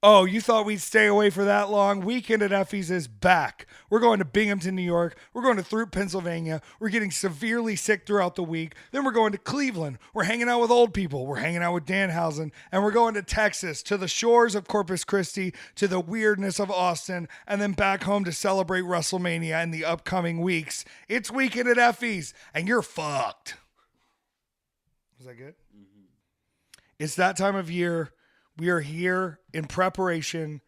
Oh, you thought we'd stay away for that long? Weekend at Effie's is back. We're going to Binghamton, New York. We're going to Throop, Pennsylvania. We're getting severely sick throughout the week. Then we're going to Cleveland. We're hanging out with old people. We're hanging out with Danhausen. And we're going to Texas, to the shores of Corpus Christi, to the weirdness of Austin, and then back home to celebrate WrestleMania in the upcoming weeks. It's Weekend at Effie's, and you're fucked. Was that good? Mm-hmm. It's that time of year. We are here in preparation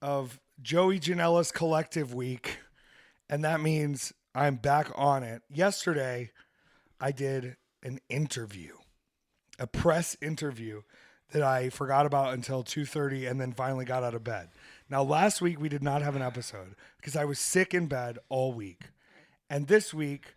of Joey Janela's Collective Week, and that means I'm back on it. Yesterday, I did an interview, a press interview that I forgot about until 2:30 and then finally got out of bed. Now, last week, we did not have an episode because I was sick in bed all week. And this week,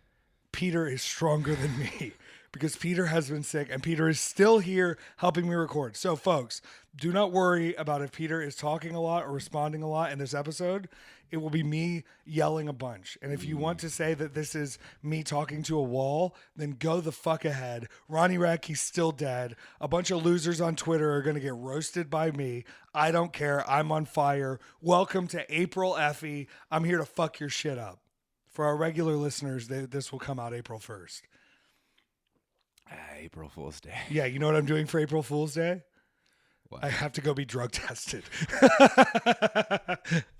Peter is stronger than me because Peter has been sick and Peter is still here helping me record. So, folks, do not worry about if Peter is talking a lot or responding a lot in this episode. It will be me yelling a bunch. And if you want to say that this is me talking to a wall, then go the fuck ahead. Ronnie Radke's still dead. A bunch of losers on Twitter are going to get roasted by me. I don't care. I'm on fire. Welcome to April Effie. I'm here to fuck your shit up. For our regular listeners, this will come out April 1st. April Fool's Day. Yeah, you know what I'm doing for April Fool's Day? What? I have to go be drug tested.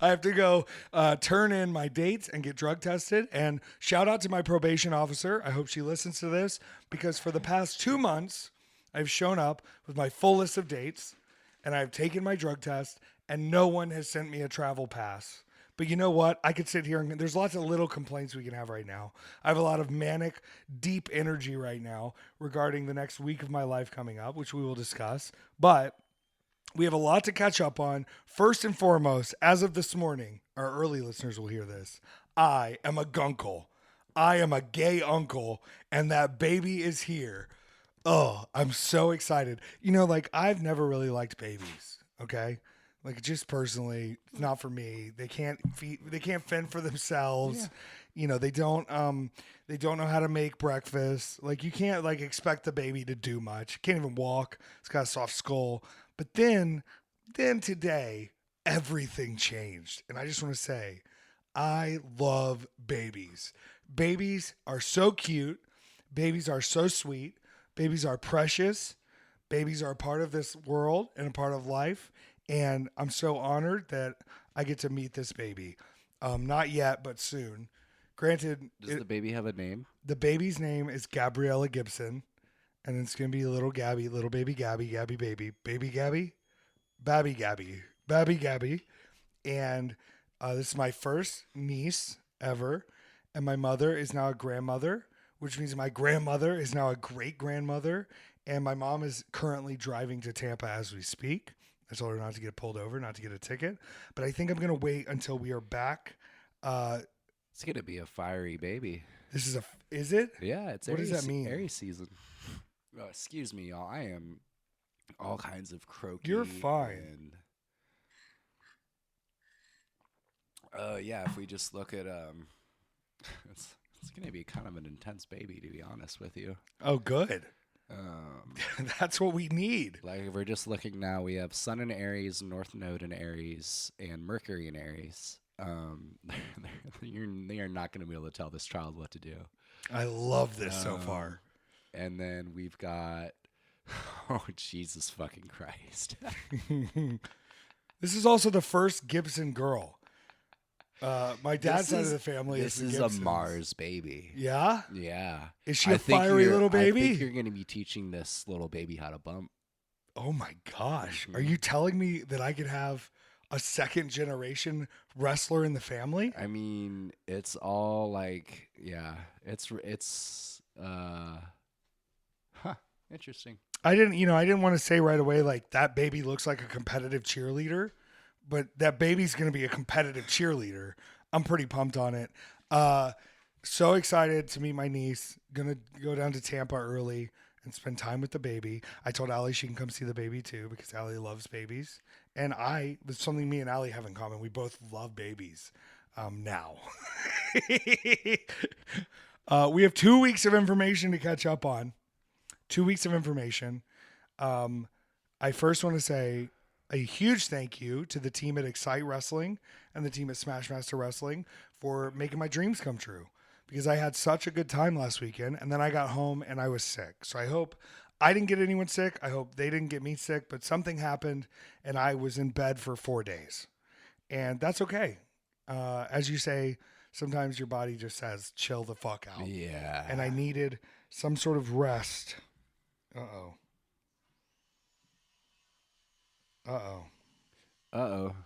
I have to go turn in my dates and get drug tested. And shout out to my probation officer. I hope she listens to this because for the past 2 months, I've shown up with my full list of dates and I've taken my drug test and no one has sent me a travel pass. But you know what? I could sit here and there's lots of little complaints we can have right now. I have a lot of manic, deep energy right now regarding the next week of my life coming up, which we will discuss. But we have a lot to catch up on. First and foremost, as of this morning, our early listeners will hear this. I am a gunkle. I am a gay uncle, and that baby is here. Oh, I'm so excited. You know, like I've never really liked babies, okay? Like just personally, it's not for me. They can't fend for themselves. Yeah. You know, they don't know how to make breakfast. Like you can't like expect the baby to do much. Can't even walk. It's got a soft skull. But then today, everything changed. And I just want to say, I love babies. Babies are so cute. Babies are so sweet. Babies are precious. Babies are a part of this world and a part of life. And I'm so honored that I get to meet this baby. Not yet, but soon. Granted. Does the baby have a name? The baby's name is Gabriella Gibson. And it's going to be little Gabby, little baby Gabby, Gabby baby, baby Gabby, Babby Gabby, Babby Gabby. And this is my first niece ever. And my mother is now a grandmother, which means my grandmother is now a great-grandmother. And my mom is currently driving to Tampa as we speak. I told her not to get pulled over, not to get a ticket. But I think I'm going to wait until we are back. It's going to be a fiery baby. Is it? Yeah, it's what Aries, does that mean? Aries season. Oh, excuse me, y'all. I am all kinds of croaky. You're fine. And, yeah, if we just look at it's going to be kind of an intense baby, to be honest with you. Oh, good. That's what we need. Like if we're just looking now, we have Sun in Aries, North Node in Aries, and Mercury in Aries. They are not going to be able to tell this child what to do. I love this so far. And then we've got, oh Jesus fucking Christ! This is also the first Gibson girl. My dad's side of the family this is a Gibsons. Mars baby. Yeah? Yeah. Is she a fiery little baby? I think you're going to be teaching this little baby how to bump. Oh my gosh. Are you telling me that I could have a second generation wrestler in the family? I mean, it's all like, yeah, it's interesting. I didn't want to say right away, like that baby looks like a competitive cheerleader. But that baby's going to be a competitive cheerleader. I'm pretty pumped on it. So excited to meet my niece. Going to go down to Tampa early and spend time with the baby. I told Allie she can come see the baby too because Allie loves babies. And it's something me and Allie have in common. We both love babies now. We have 2 weeks of information to catch up on. 2 weeks of information. I first want to say a huge thank you to the team at Excite Wrestling and the team at Smashmaster Wrestling for making my dreams come true, because I had such a good time last weekend, and then I got home and I was sick. So I hope I didn't get anyone sick. I hope they didn't get me sick, but something happened and I was in bed for 4 days. And that's okay. As you say, sometimes your body just says, chill the fuck out. Yeah. And I needed some sort of rest. Uh-oh. Uh-oh. Uh-oh.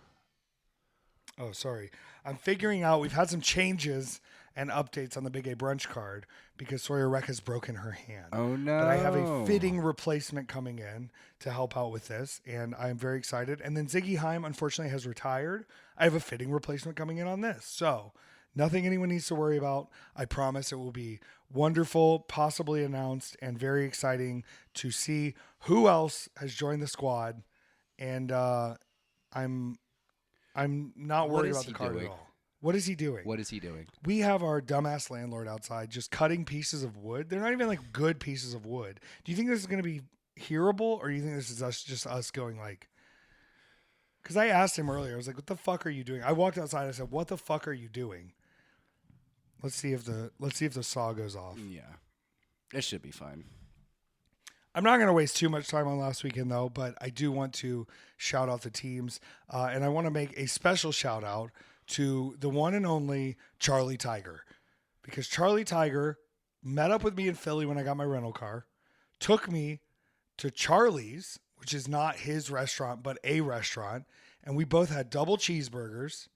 Oh, sorry. I'm figuring out, we've had some changes and updates on the Big A Brunch card because Sawyer Wreck has broken her hand. Oh, no. But I have a fitting replacement coming in to help out with this, and I'm very excited. And then Ziggy Heim, unfortunately, has retired. I have a fitting replacement coming in on this. So nothing anyone needs to worry about. I promise it will be wonderful, possibly announced, and very exciting to see who else has joined the squad. And I'm not worried about the card at all. What is he doing? What is he doing? We have our dumbass landlord outside just cutting pieces of wood. They're not even like good pieces of wood. Do you think this is going to be hearable, or do you think this is just us going like? Because I asked him earlier, I was like, "What the fuck are you doing?" I walked outside. I said, "What the fuck are you doing?" Let's see if the saw goes off. Yeah, it should be fine. I'm not going to waste too much time on last weekend, though, but I do want to shout out the teams, and I want to make a special shout out to the one and only Charlie Tiger, because Charlie Tiger met up with me in Philly when I got my rental car, took me to Charlie's, which is not his restaurant, but a restaurant, and we both had double cheeseburgers,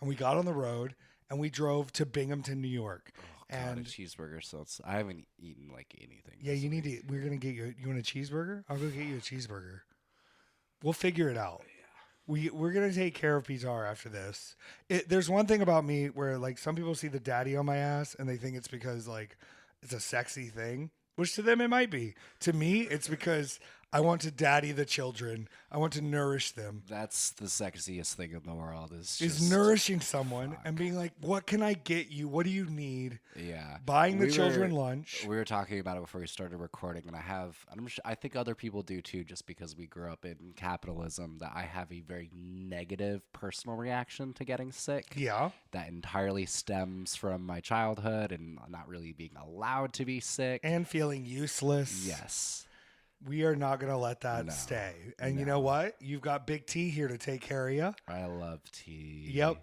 and we got on the road, and we drove to Binghamton, New York. God, And a cheeseburger. So I haven't eaten like anything. yeah, you need to. We're gonna get you. You want a cheeseburger? I'll go get you a cheeseburger. We'll figure it out. We're gonna take care of Petár after this. There's one thing about me where like some people see the daddy on my ass and they think it's because like it's a sexy thing, which to them it might be. To me, it's because I want to daddy the children. I want to nourish them. That's the sexiest thing in the world. Is Nourishing someone and being like, what can I get you? What do you need? Yeah. Buying the children lunch. We were talking about it before we started recording, and I think other people do too, just because we grew up in capitalism, that I have a very negative personal reaction to getting sick. Yeah. That entirely stems from my childhood and not really being allowed to be sick. And feeling useless. Yes. We are not going to let that stay. And you know what? You've got Big T here to take care of you. I love tea. Yep.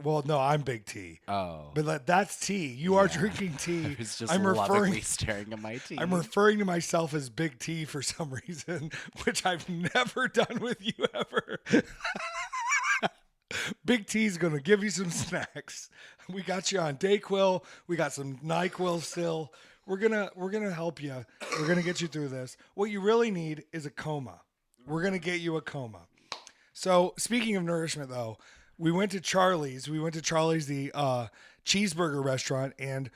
Well, no, I'm Big T. Oh. But that's tea. You are drinking tea. I was just lovingly staring at my tea. I'm referring to myself as Big T for some reason, which I've never done with you ever. Big T's going to give you some snacks. We got you on Dayquil. We got some NyQuil still. We're gonna help you. We're gonna get you through this. What you really need is a coma. We're gonna get you a coma. So speaking of nourishment, though, we went to Charlie's. We went to Charlie's, the cheeseburger restaurant, and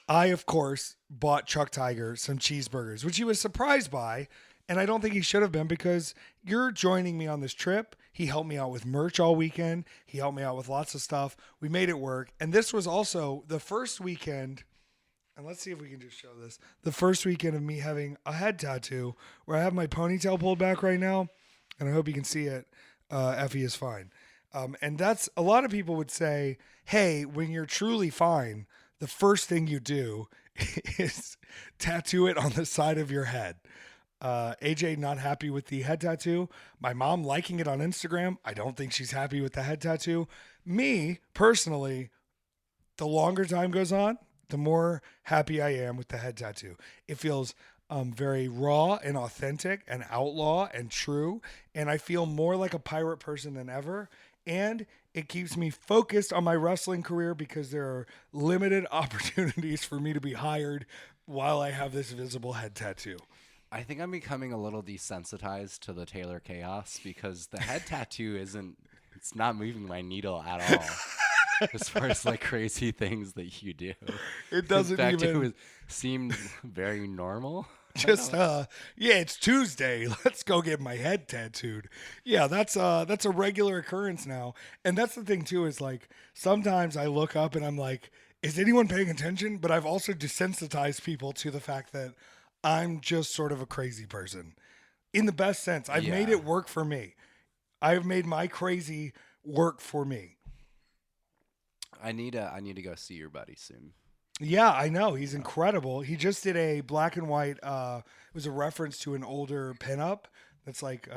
I, of course, bought Chuck Tiger some cheeseburgers, which he was surprised by, and I don't think he should have been, because you're joining me on this trip. He helped me out with merch all weekend. He helped me out with lots of stuff. We made it work, and this was also the first weekend. And let's see if we can just show this. The first weekend of me having a head tattoo, where I have my ponytail pulled back right now, and I hope you can see it. Effie is fine. And that's, a lot of people would say, hey, when you're truly fine, the first thing you do is tattoo it on the side of your head. AJ not happy with the head tattoo. My mom liking it on Instagram. I don't think she's happy with the head tattoo. Me, personally, the longer time goes on, the more happy I am with the head tattoo. It feels very raw and authentic and outlaw and true. And I feel more like a pirate person than ever. And it keeps me focused on my wrestling career, because there are limited opportunities for me to be hired while I have this visible head tattoo. I think I'm becoming a little desensitized to the Taylor chaos, because the head tattoo it's not moving my needle at all. As far as like crazy things that you do, it doesn't. In fact, even it seemed very normal. Just yeah, it's Tuesday. Let's go get my head tattooed. Yeah, that's a regular occurrence now. And that's the thing too, is like sometimes I look up and I'm like, is anyone paying attention? But I've also desensitized people to the fact that I'm just sort of a crazy person, in the best sense. I've made it work for me. I've made my crazy work for me. I need to go see your buddy soon. Yeah, I know. He's incredible. He just did a black and white, it was a reference to an older pinup that's like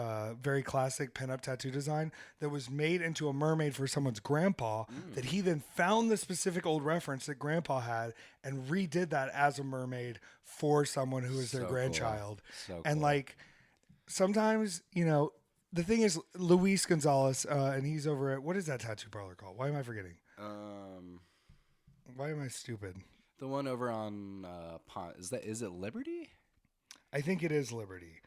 very classic pinup tattoo design that was made into a mermaid for someone's grandpa that he then found the specific old reference that grandpa had and redid that as a mermaid for someone who is their So cool. grandchild. So And cool. like sometimes, you know, the thing is Luis Gonzalez, and he's over at, what is that tattoo parlor called? Why am I forgetting? Why am I stupid? The one over on Ponce, is it Liberty? I think it is Liberty.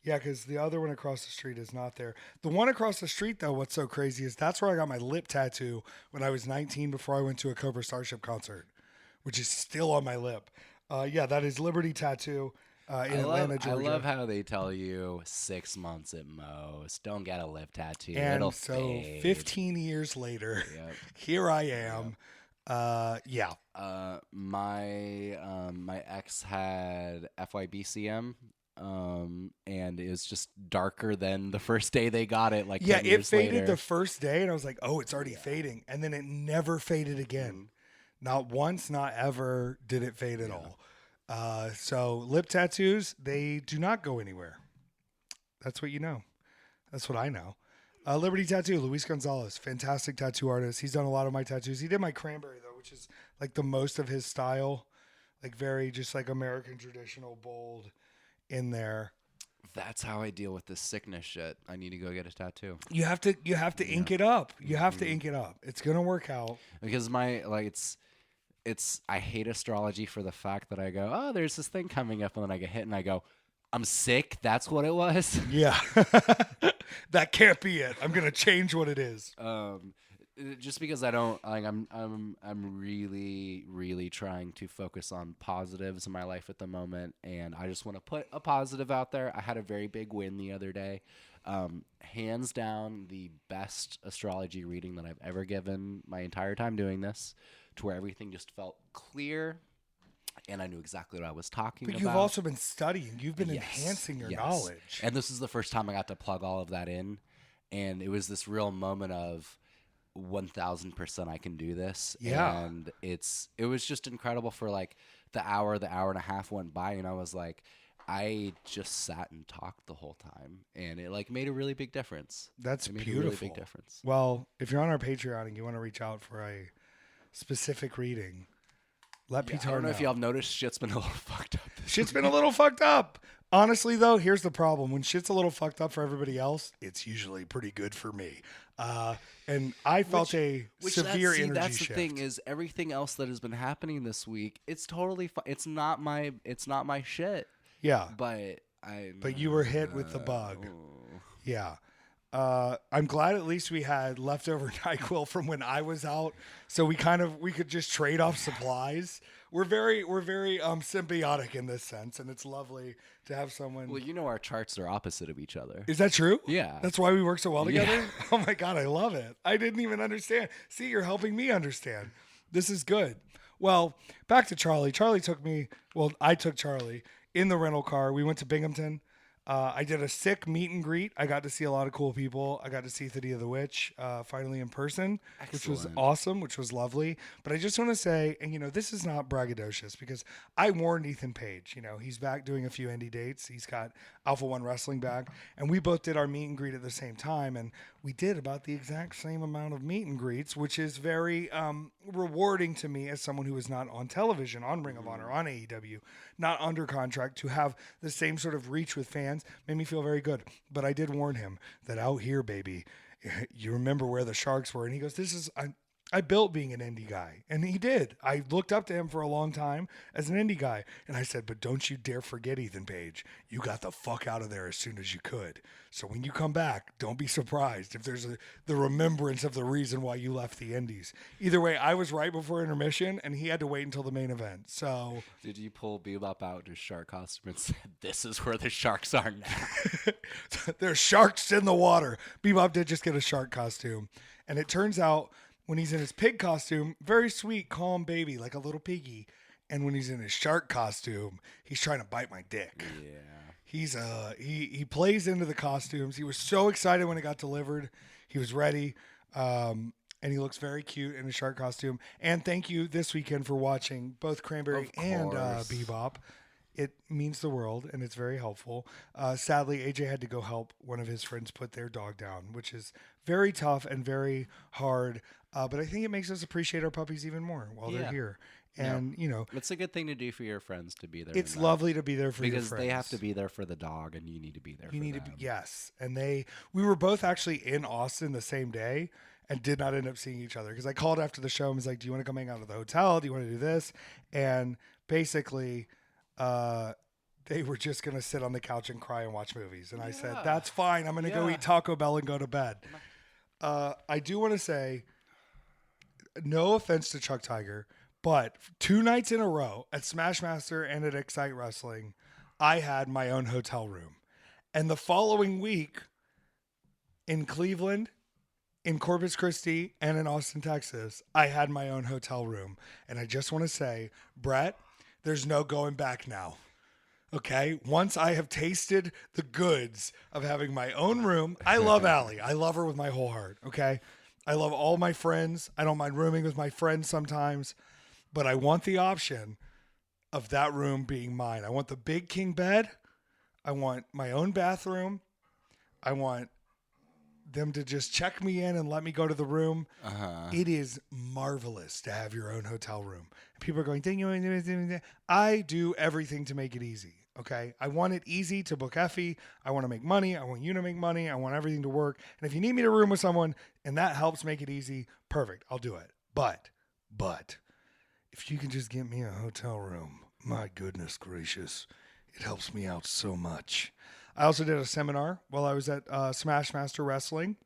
Yeah, because the other one across the street is not there. The one across the street, though, what's so crazy is that's where I got my lip tattoo when I was 19 before I went to a Cobra Starship concert, which is still on my lip. Yeah, that is Liberty Tattoo in Atlanta, Georgia. I love how they tell you 6 months at most. Don't get a lip tattoo. and It'll so fade. 15 years later, Yep. here I am. Yeah. My ex had FYBCM. And it was just darker than the first day they got it. Like Yeah, 10 it years faded later. the first day, and I was like, oh, it's already fading. And then it never faded again. Not once, not ever did it fade at all. So lip tattoos, they do not go anywhere. That's what you know. That's what I know. Liberty Tattoo, Luis Gonzalez, fantastic tattoo artist. He's done a lot of my tattoos. He did my cranberry, though, which is like the most of his style. Like very just like American traditional, bold in there. That's how I deal with this sickness shit. I need to go get a tattoo. You have to ink it up. You have to ink it up. It's gonna work out. Because it's I hate astrology for the fact that I go, oh, there's this thing coming up, and then I get hit and I go, I'm sick. That's what it was. Yeah. That can't be it. I'm gonna change what it is. Just because I don't like, I'm really trying to focus on positives in my life at the moment, and I just want to put a positive out there. I had a very big win the other day. Hands down, the best astrology reading that I've ever given my entire time doing this, to where everything just felt clear, and I knew exactly what I was talking But about. you've also been studying. You've been Yes, enhancing your yes. knowledge. And this is the first time I got to plug all of that in, and it was this real moment of 1000% I can do this. Yeah. And it was just incredible for like the hour and a half went by, and I was like, I just sat and talked the whole time, and it like made a really big difference. That's It made beautiful. a really big difference. Well, if you're on our Patreon and you want to reach out for a specific reading, let Yeah, I Petár don't know know. if y'all have noticed, shit's been a little fucked up. Shit's been a little fucked up. Honestly, though, here's the problem. When shit's a little fucked up for everybody else, it's usually pretty good for me. And I felt a severe energy That's shift. the thing is everything else that has been happening this week. It's totally fine. It's not my shit. Yeah. But you were hit with the bug. Yeah. I'm glad at least we had leftover NyQuil from when I was out, so we could just trade off supplies. We're very symbiotic in this sense, and it's lovely to have someone. Well, you know our charts are opposite of each other. Is that true? Yeah. That's why we work so well together? Yeah. Oh my God, I love it. I didn't even understand. See, you're helping me understand. This is good. Well, back to Charlie. I took Charlie in the rental car. We went to Binghamton. I did a sick meet and greet. I got to see a lot of cool people. I got to see Thaddeus the Witch finally in person, which was Excellent. awesome, which was lovely. But I just want to say, and this is not braggadocious because I warned Ethan Page. He's back doing a few indie dates. He's got Alpha One Wrestling back, and we both did our meet and greet at the same time, and we did about the exact same amount of meet and greets, which is very rewarding to me as someone who is not on television, on Ring of Honor, on AEW, not under contract, to have the same sort of reach with fans. Made me feel very good. But I did warn him that out here, baby, you remember where the Sharks were. And he goes, I built being an indie guy. And he did. I looked up to him for a long time as an indie guy. And I said, but don't you dare forget, Ethan Page. You got the fuck out of there as soon as you could. So when you come back, don't be surprised if there's the remembrance of the reason why you left the indies. Either way, I was right before intermission, and he had to wait until the main event. So Did you pull Bebop out in his shark costume and said, this is where the sharks are now? there's sharks in the water. Bebop did just get a shark costume. And it turns out when he's in his pig costume, very sweet, calm baby, like a little piggy. And when he's in his shark costume, he's trying to bite my dick. Yeah. He plays into the costumes. He was so excited when it got delivered. He was ready. And he looks very cute in a shark costume. And thank you this weekend for watching both Cranberry and Bebop. It means the world, and it's very helpful. Sadly, AJ had to go help one of his friends put their dog down, which is very tough and very hard. But I think it makes us appreciate our puppies even more while they're here. And, it's a good thing to do for your friends to be there. It's lovely to be there for your friends. Because they have to be there for the dog, and you need to be there for them. Yes. And we were both actually in Austin the same day and did not end up seeing each other. Because I called after the show and was like, do you want to come hang out at the hotel? Do you want to do this? And basically, they were just going to sit on the couch and cry and watch movies. And I said, that's fine. I'm going to go eat Taco Bell and go to bed. I do want to say, no offense to Chuck Tiger, but 2 nights in a row at Smashmaster and at Excite Wrestling, I had my own hotel room. And the following week in Cleveland, in Corpus Christi, and in Austin, Texas, I had my own hotel room. And I just want to say, Brett, there's no going back now. Okay? Once I have tasted the goods of having my own room, I love Allie. I love her with my whole heart. Okay? I love all my friends. I don't mind rooming with my friends sometimes, but I want the option of that room being mine. I want the big king bed. I want my own bathroom. I want them to just check me in and let me go to the room. It is marvelous to have your own hotel room. People are going, I do everything to make it easy. Okay. I want it easy to book EFFY. I want to make money. I want you to make money. I want everything to work. And if you need me to room with someone and that helps make it easy, perfect. I'll do it. But if you can just get me a hotel room, my goodness gracious, it helps me out so much. I also did a seminar while I was at Smashmaster Wrestling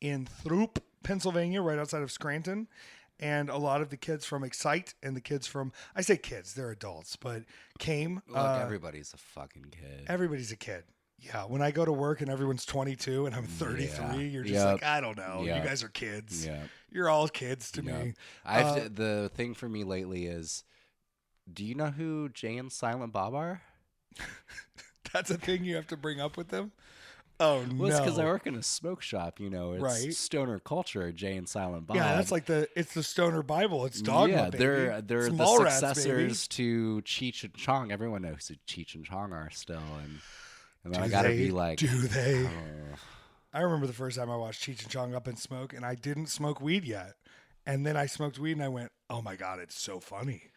in Throop, Pennsylvania, right outside of Scranton. And a lot of the kids from Excite and the kids from, I say kids, they're adults, but came. Look, everybody's a fucking kid. Everybody's a kid. Yeah. When I go to work and everyone's 22 and I'm 33, you're just like, I don't know. You guys are kids. Yeah. You're all kids to me. The thing for me lately is, do you know who Jay and Silent Bob are? That's a thing you have to bring up with them? Oh, no. Well, it's because I work in a smoke shop, It's stoner culture, Jay and Silent Bob. Yeah, that's like it's the stoner Bible. It's dogma, baby. They're Small the successors to Cheech and Chong. Everyone knows who Cheech and Chong are still. And then I got to be like... Do they? I remember the first time I watched Cheech and Chong Up in Smoke, and I didn't smoke weed yet. And then I smoked weed, and I went, oh, my God, it's so funny.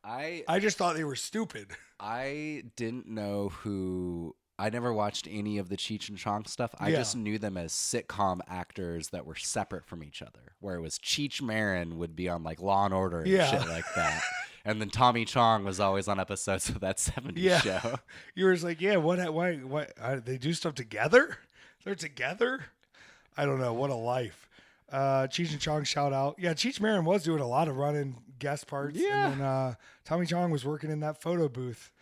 I just thought they were stupid. I didn't know who. I never watched any of the Cheech and Chong stuff. I just knew them as sitcom actors that were separate from each other. Where it was Cheech Marin would be on like Law and Order and shit like that, and then Tommy Chong was always on episodes of that '70s show. You were just like, why? They do stuff together? They're together. I don't know. What a life. Cheech and Chong shout out. Yeah, Cheech Marin was doing a lot of running guest parts. Yeah. And then Tommy Chong was working in that photo booth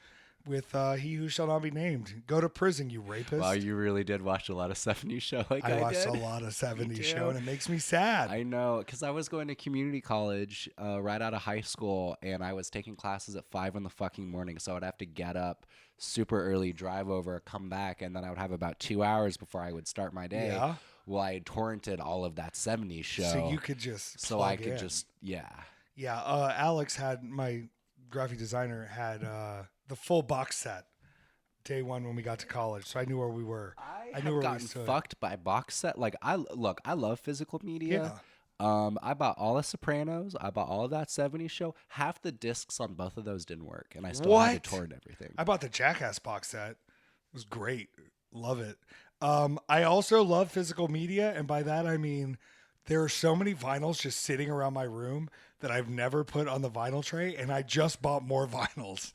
with He Who Shall Not Be Named. Go to prison, you rapist. Wow, you really did watch a lot of 70s show I watched a lot of 70s show, and it makes me sad. I know, because I was going to community college right out of high school, and I was taking classes at 5 in the fucking morning, so I'd have to get up super early, drive over, come back, and then I would have about 2 hours before I would start my day. Yeah. Well, I had torrented all of that 70s show. So you could just Yeah, Alex had, my graphic designer, had the full box set day one when we got to college, so I knew where we were. I knew where gotten we stood. Fucked by box set. Like, I love physical media. Yeah. I bought all the Sopranos. I bought all of that 70s show. Half the discs on both of those didn't work, and I still had to torrent everything. I bought the Jackass box set. It was great. Love it. I also love physical media, and by that I mean there are so many vinyls just sitting around my room that I've never put on the vinyl tray, and I just bought more vinyls.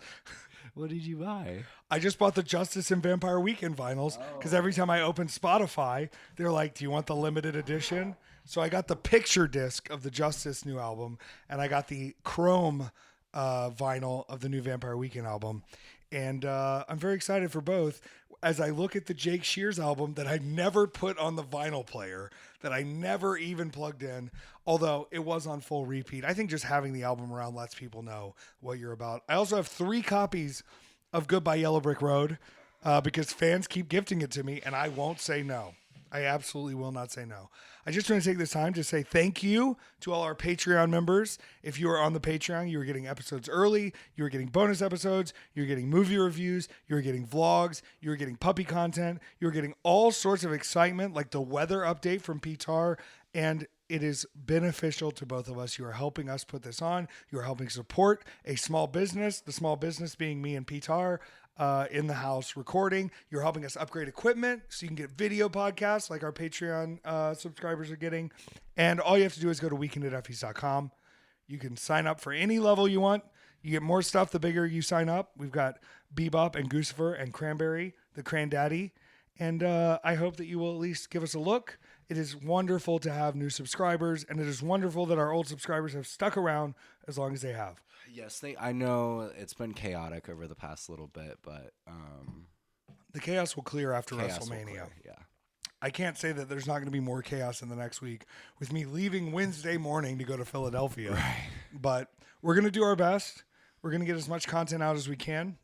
What did you buy? I just bought the Justice and Vampire Weekend vinyls because every time I open Spotify, they're like, do you want the limited edition? So I got the picture disc of the Justice new album, and I got the chrome vinyl of the new Vampire Weekend album. And I'm very excited for both. As I look at the Jake Shears album that I never put on the vinyl player, that I never even plugged in, although it was on full repeat. I think just having the album around lets people know what you're about. I also have 3 copies of Goodbye Yellow Brick Road because fans keep gifting it to me, and I won't say no. I absolutely will not say no. I just want to take this time to say thank you to all our Patreon members. If you are on the Patreon, you are getting episodes early. You are getting bonus episodes. You're getting movie reviews. You're getting vlogs. You're getting puppy content. You're getting all sorts of excitement, like the weather update from Petár. And it is beneficial to both of us. You are helping us put this on. You are helping support a small business, the small business being me and Petár. In the house recording. You're helping us upgrade equipment so you can get video podcasts like our Patreon subscribers are getting. And all you have to do is go to weekendateffys.com. You can sign up for any level you want. You get more stuff the bigger you sign up. We've got Bebop and Goosifer and Cranberry, the Cran-Daddy. And I hope that you will at least give us a look. It is wonderful to have new subscribers, and it is wonderful that our old subscribers have stuck around as long as they have. Yes, I know it's been chaotic over the past little bit, but the chaos will clear after chaos WrestleMania. will clear, yeah. I can't say that there's not going to be more chaos in the next week with me leaving Wednesday morning to go to Philadelphia. Right. But we're going to do our best. We're going to get as much content out as we can.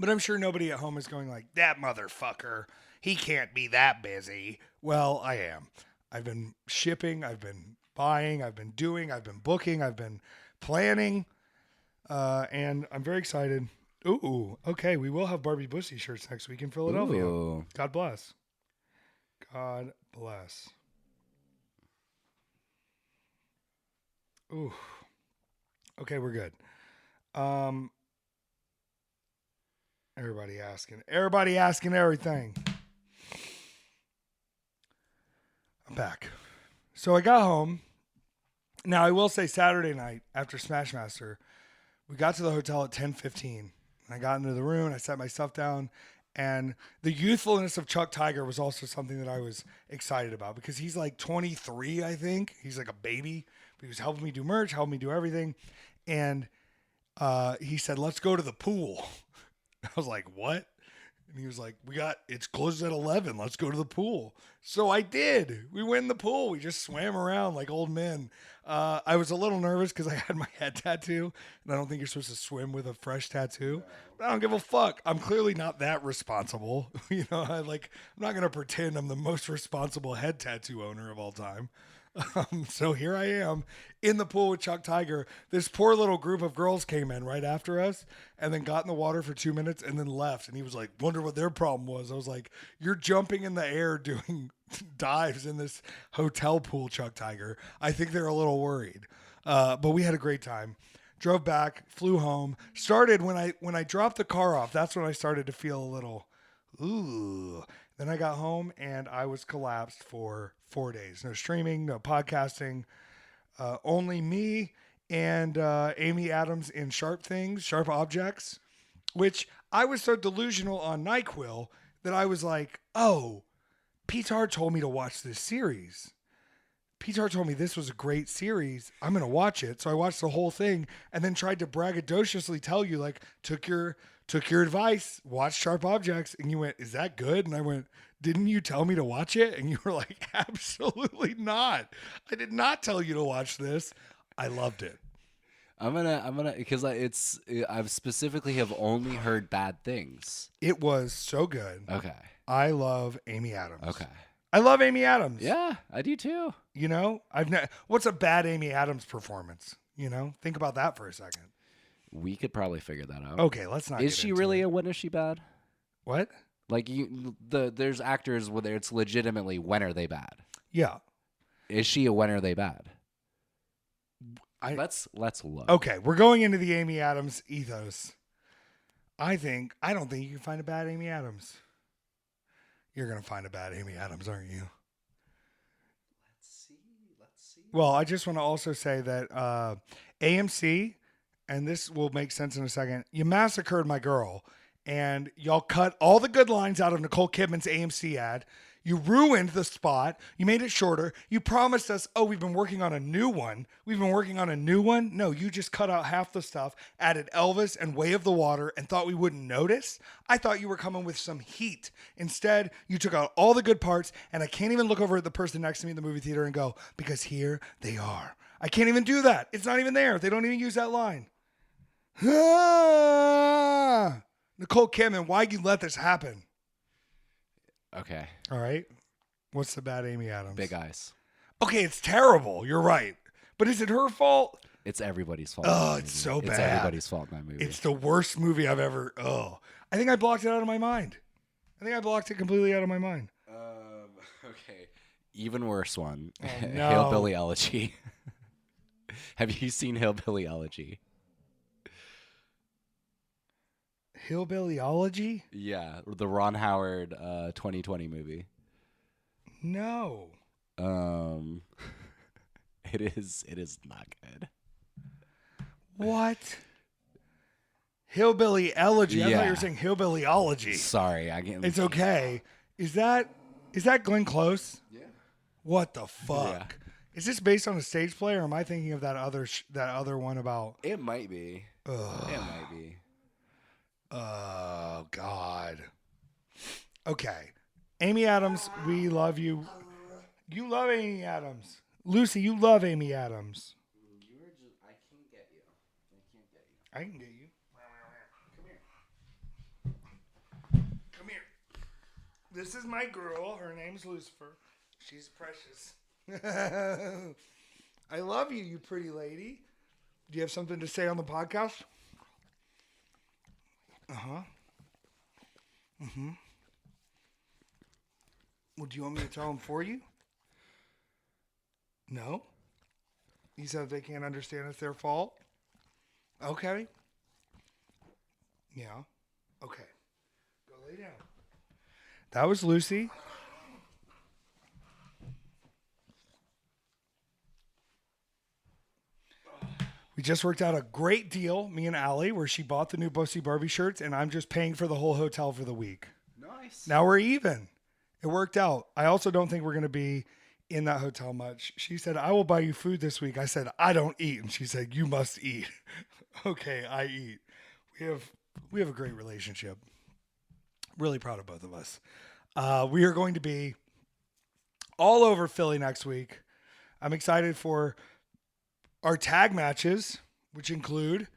But I'm sure nobody at home is going like, that motherfucker, he can't be that busy. Well, I am. I've been shipping. I've been buying. I've been doing. I've been booking. I've been planning. And I'm very excited. Ooh, okay. We will have Barbie Bussy shirts next week in Philadelphia. Ooh. God bless. God bless. Ooh. Okay, we're good. Everybody asking everything. I'm back. So I got home. Now I will say Saturday night after Smashmaster, we got to the hotel at 10:15. I got into the room, I sat my stuff down, and the youthfulness of Chuck Tiger was also something that I was excited about because he's like 23, I think. He's like a baby. But he was helping me do merch, helping me do everything. And he said, let's go to the pool. I was like, what? And he was like, it's closed at 11. Let's go to the pool. So I did. We went in the pool. We just swam around like old men. I was a little nervous because I had my head tattoo, and I don't think you're supposed to swim with a fresh tattoo. But I don't give a fuck. I'm clearly not that responsible. I'm not going to pretend I'm the most responsible head tattoo owner of all time. So here I am in the pool with Chuck Tiger. This poor little group of girls came in right after us and then got in the water for 2 minutes and then left. And he was like, wonder what their problem was. I was like, you're jumping in the air doing dives in this hotel pool, Chuck Tiger. I think they're a little worried. But we had a great time. Drove back, flew home. Started when I dropped the car off. That's when I started to feel a little, ooh. Then I got home and I was collapsed for 4 days. No streaming, no podcasting. Only me and Amy Adams in Sharp Objects, which I was so delusional on NyQuil that I was like, oh, Petár told me to watch this series. Petár told me this was a great series. I'm going to watch it. So I watched the whole thing and then tried to braggadociously tell you, like, took your advice, watched Sharp Objects. And you went, is that good? And I went, didn't you tell me to watch it? And you were like, absolutely not. I did not tell you to watch this. I loved it. I'm gonna because I've specifically have only heard bad things. It was so good. Okay. I love Amy Adams. Okay. I love Amy Adams. Yeah, I do too. What's a bad Amy Adams performance? Think about that for a second. We could probably figure that out. Okay, let's not. Is she really a when is she bad? What? Like there's actors where it's legitimately when are they bad? Yeah. Is she a when are they bad? Let's look. Okay, we're going into the Amy Adams ethos. I don't think you can find a bad Amy Adams. You're gonna find a bad Amy Adams, aren't you? Let's see. Well, I just want to also say that AMC, and this will make sense in a second, you massacred my girl, and y'all cut all the good lines out of Nicole Kidman's AMC ad. You ruined the spot. You made it shorter. You promised us, we've been working on a new one. No, you just cut out half the stuff, added Elvis and Way of the Water, and thought we wouldn't notice. I thought you were coming with some heat. Instead, you took out all the good parts, and I can't even look over at the person next to me in the movie theater and go, because here they are. I can't even do that. It's not even there. They don't even use that line. Nicole Kidman, why'd you let this happen? Okay. All right. What's the bad Amy Adams? Big Eyes. Okay, it's terrible. You're right. But is it her fault? It's everybody's fault. Oh, it's so bad. It's everybody's fault in that movie. It's the worst movie I've ever. Oh, I think I blocked it out of my mind. I think I blocked it completely out of my mind. Okay. Even worse one. Oh, no. Hillbilly Elegy. Have you seen Hillbilly Elegy? Hillbillyology? Yeah, the Ron Howard 2020 movie. No. It is not good. What? Hillbilly elegy. I thought Yeah. you were saying hillbillyology. Sorry, I can't. It's okay. Is that Glenn Close? Yeah. What the fuck? Yeah. Is this based on a stage play, or am I thinking of that other one about? It might be. Ugh. It might be. Oh God. Okay, Amy Adams, we love you. You love Amy Adams. Lucy, you love Amy Adams. I can't get you. I can get you. Come here. This is my girl. Her name's Lucifer. She's precious. I love you, you pretty lady. Do you have something to say on the podcast? Uh-huh. Mm-hmm. Well, do you want me to tell them for you? No? You said they can't understand it's their fault? Okay. Yeah. Okay. Go lay down. That was Lucy. We just worked out a great deal, me and Allie, where she bought the new Bussy Barbie shirts, and I'm just paying for the whole hotel for the week. Nice. Now we're even. It worked out. I also don't think we're going to be in that hotel much. She said, I will buy you food this week. I said, I don't eat. And she said, you must eat. Okay, I eat. We have a great relationship. Really proud of both of us. We are going to be all over Philly next week. I'm excited for our tag matches, which include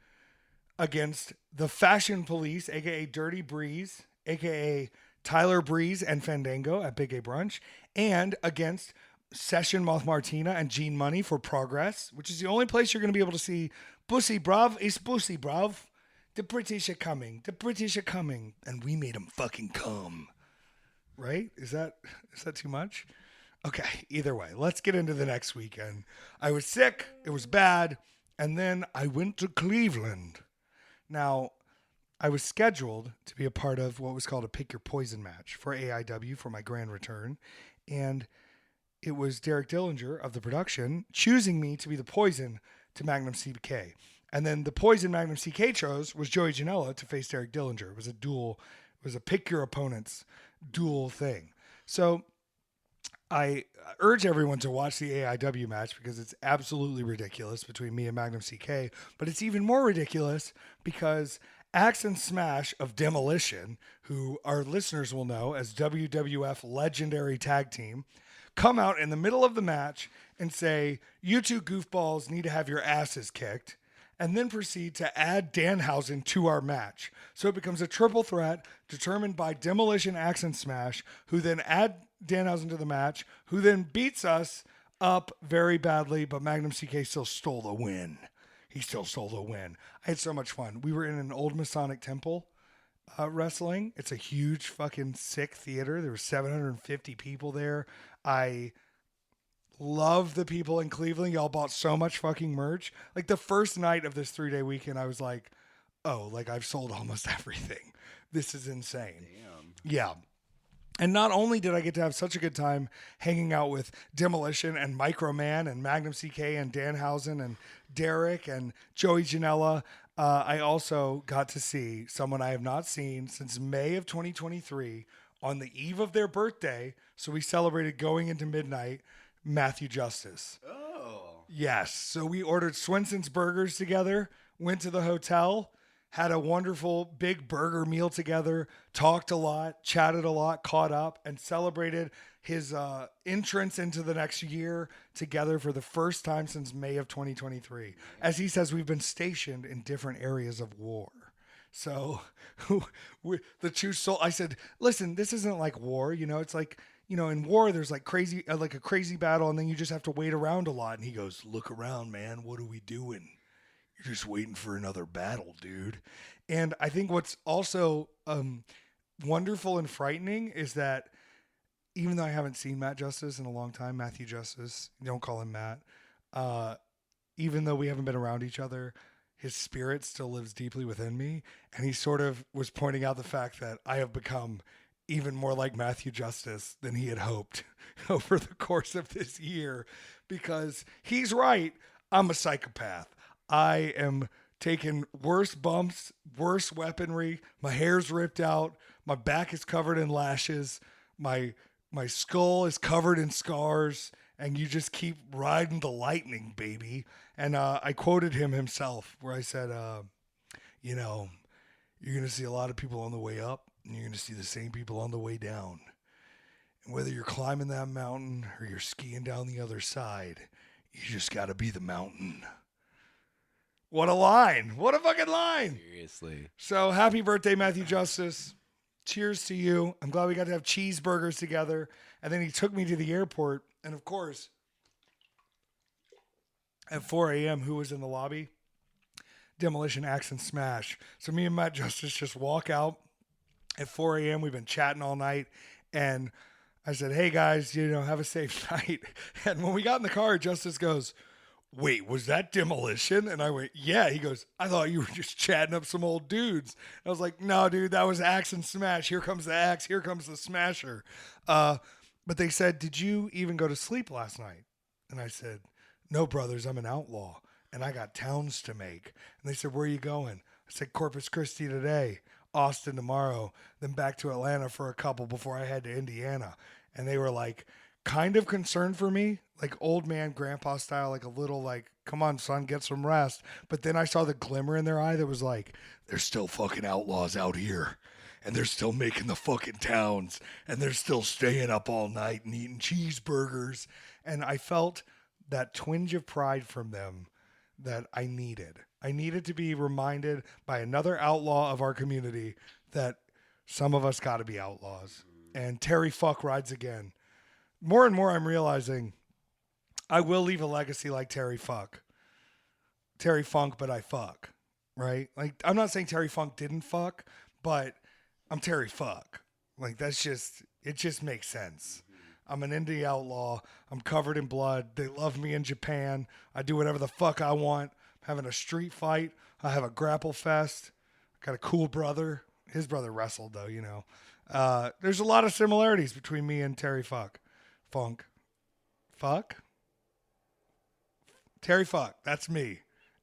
against the Fashion Police, a.k.a. Dirty Breeze, a.k.a. Tyler Breeze and Fandango at Big A Brunch, and against Session Moth Martina and Gene Money for Progress, which is the only place you're going to be able to see Bussy Brav is Bussy Brav. The British are coming. The British are coming. And we made them fucking come. Right? Is that too much? Okay, either way, let's get into the next weekend. I was sick, it was bad, and then I went to Cleveland. Now, I was scheduled to be a part of what was called a Pick Your Poison match for AIW for my grand return, and it was Derek Dillinger of the production choosing me to be the poison to Magnum CK. And then the poison Magnum CK chose was Joey Janela to face Derek Dillinger. It was a pick your opponent's duel thing. So I urge everyone to watch the AIW match because it's absolutely ridiculous between me and Magnum CK, but it's even more ridiculous because Axe and Smash of Demolition, who our listeners will know as WWF legendary tag team, come out in the middle of the match and say, you two goofballs need to have your asses kicked, and then proceed to add Danhausen to our match. So it becomes a triple threat determined by Demolition, Axe, and Smash, who then add Danhausen to the match, who then beats us up very badly, but Magnum CK still stole the win. He still stole the win. I had so much fun. We were in an old Masonic temple wrestling. It's a huge fucking sick theater. There were 750 people there. I love the people in Cleveland. Y'all bought so much fucking merch. Like the first night of this 3-day weekend, I was like, oh, like I've sold almost everything. This is insane. Damn. Yeah. And not only did I get to have such a good time hanging out with Demolition and Microman and Magnum CK and Danhausen and Derek and Joey Janela, I also got to see someone I have not seen since May of 2023 on the eve of their birthday. So we celebrated going into midnight, Matthew Justice. Oh. Yes. So we ordered Swenson's Burgers together, went to the hotel, had a wonderful big burger meal together, talked a lot, chatted a lot, caught up, and celebrated his entrance into the next year together for the first time since May of 2023. As he says, we've been stationed in different areas of war. So the true soul, I said, listen, this isn't like war. It's like, in war, there's like crazy, like a crazy battle, and then you just have to wait around a lot. And he goes, look around, man. What are we doing? You're just waiting for another battle, dude. And I think what's also wonderful and frightening is that even though I haven't seen Matt Justice in a long time, Matthew Justice, don't call him Matt, even though we haven't been around each other, his spirit still lives deeply within me. And he sort of was pointing out the fact that I have become even more like Matthew Justice than he had hoped over the course of this year, because he's right. I'm a psychopath. I am taking worse bumps, worse weaponry. My hair's ripped out. My back is covered in lashes. My skull is covered in scars. And you just keep riding the lightning, baby. And I quoted him himself where I said, you're going to see a lot of people on the way up, and you're going to see the same people on the way down. And whether you're climbing that mountain or you're skiing down the other side, you just got to be the mountain. What a line. What a fucking line. Seriously. So happy birthday, Matthew Justice. Cheers to you. I'm glad we got to have cheeseburgers together. And then he took me to the airport. And of course, at 4 a.m., who was in the lobby? Demolition, Axe, and Smash. So me and Matt Justice just walk out at 4 a.m. We've been chatting all night. And I said, hey, guys, have a safe night. And when we got in the car, Justice goes, wait, was that Demolition? And I went, yeah. He goes, I thought you were just chatting up some old dudes. I was like, no, dude, that was Axe and Smash. Here comes the Axe. Here comes the Smasher. But they said, did you even go to sleep last night? And I said, no, brothers, I'm an outlaw, and I got towns to make. And they said, where are you going? I said, Corpus Christi today, Austin tomorrow, then back to Atlanta for a couple before I head to Indiana. And they were like, kind of concerned for me, like old man grandpa style, like a little like, come on, son, get some rest. But then I saw the glimmer in their eye that was like, there's still fucking outlaws out here. And they're still making the fucking towns. And they're still staying up all night and eating cheeseburgers. And I felt that twinge of pride from them that I needed. I needed to be reminded by another outlaw of our community that some of us got to be outlaws. And Terry Fuck rides again. More and more I'm realizing I will leave a legacy like Terry Fuck. Terry Funk, but I fuck. Right? Like, I'm not saying Terry Funk didn't fuck, but I'm Terry Fuck. Like, it just makes sense. I'm an indie outlaw. I'm covered in blood. They love me in Japan. I do whatever the fuck I want. I'm having a street fight. I have a grapple fest. I got a cool brother. His brother wrestled, though, There's a lot of similarities between me and Terry Fuck. Funk. Fuck? Terry Fuck. That's me.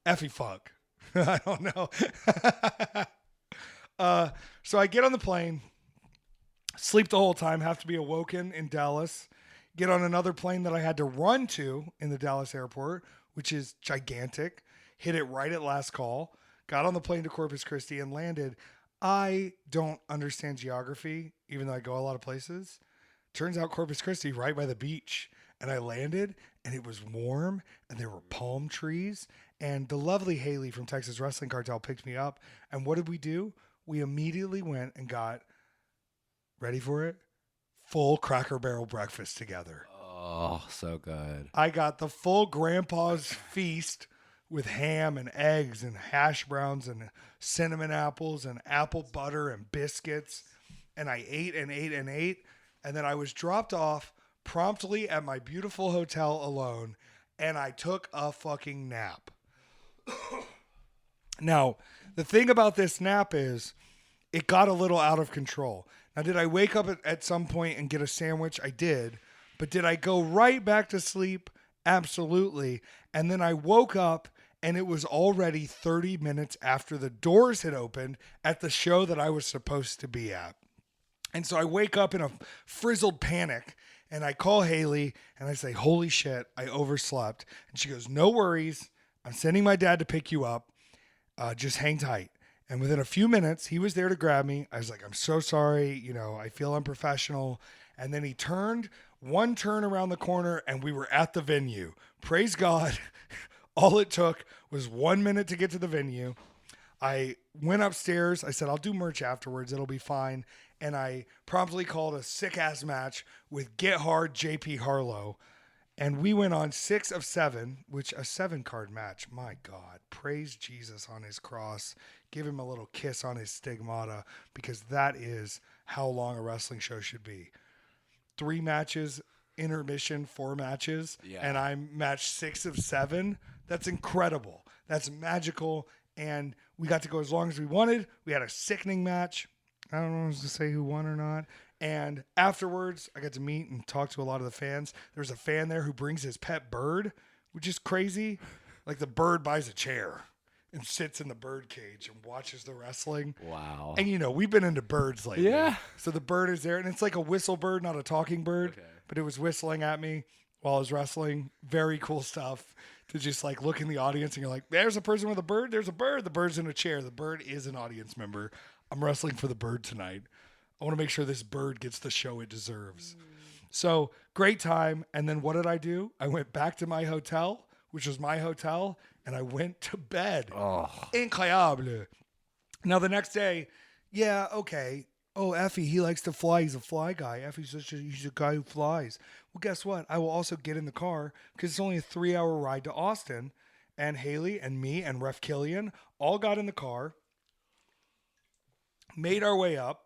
EFFY Fuck. I don't know. So I get on the plane, sleep the whole time, have to be awoken in Dallas, get on another plane that I had to run to in the Dallas airport, which is gigantic, hit it right at last call, got on the plane to Corpus Christi and landed. I don't understand geography, even though I go a lot of places. Turns out Corpus Christi right by the beach. And I landed and it was warm and there were palm trees. And the lovely Haley from Texas Wrestling Cartel picked me up. And what did we do? We immediately went and got, ready for it, full Cracker Barrel breakfast together. Oh, so good. I got the full grandpa's feast with ham and eggs and hash browns and cinnamon apples and apple butter and biscuits. And I ate and ate and ate. And then I was dropped off promptly at my beautiful hotel alone. And I took a fucking nap. Now, the thing about this nap is it got a little out of control. Now, did I wake up at some point and get a sandwich? I did. But did I go right back to sleep? Absolutely. And then I woke up and it was already 30 minutes after the doors had opened at the show that I was supposed to be at. And so I wake up in a frizzled panic and I call Haley and I say, holy shit, I overslept. And she goes, no worries. I'm sending my dad to pick you up. Just hang tight. And within a few minutes, he was there to grab me. I was like, I'm so sorry. I feel unprofessional. And then he turned one turn around the corner and we were at the venue. Praise God. All it took was 1 minute to get to the venue. I went upstairs. I said, I'll do merch afterwards. It'll be fine. And I promptly called a sick-ass match with Get Hard JP Harlow. And we went on 6 of 7, which a 7-card match. My God, praise Jesus on his cross. Give him a little kiss on his stigmata, because that is how long a wrestling show should be. 3 matches, intermission, 4 matches, and I'm match 6 of 7. That's incredible. That's magical. And we got to go as long as we wanted. We had a sickening match. I don't know to say who won or not. And afterwards, I got to meet and talk to a lot of the fans. There's a fan there who brings his pet bird, which is crazy. Like, the bird buys a chair and sits in the bird cage and watches the wrestling. Wow. And, you know, we've been into birds lately. Yeah. So the bird is there, and it's like a whistle bird, not a talking bird. Okay. But it was whistling at me while I was wrestling. Very cool stuff to just, like, look in the audience, and you're like, there's a person with a bird. There's a bird. The bird's in a chair. The bird is an audience member. I'm wrestling for the bird tonight. I want to make sure this bird gets the show it deserves. So great time. And then what did I do? I went back to my hotel, which was my hotel, and I went to bed. Oh. Incroyable. Now the next day, yeah, okay. Oh, Effie, he likes to fly. He's a fly guy. Effie's he's a guy who flies. Well, guess what? I will also get in the car because it's only a 3-hour ride to Austin. And Haley and me and Ref Killian all got in the car, made our way up,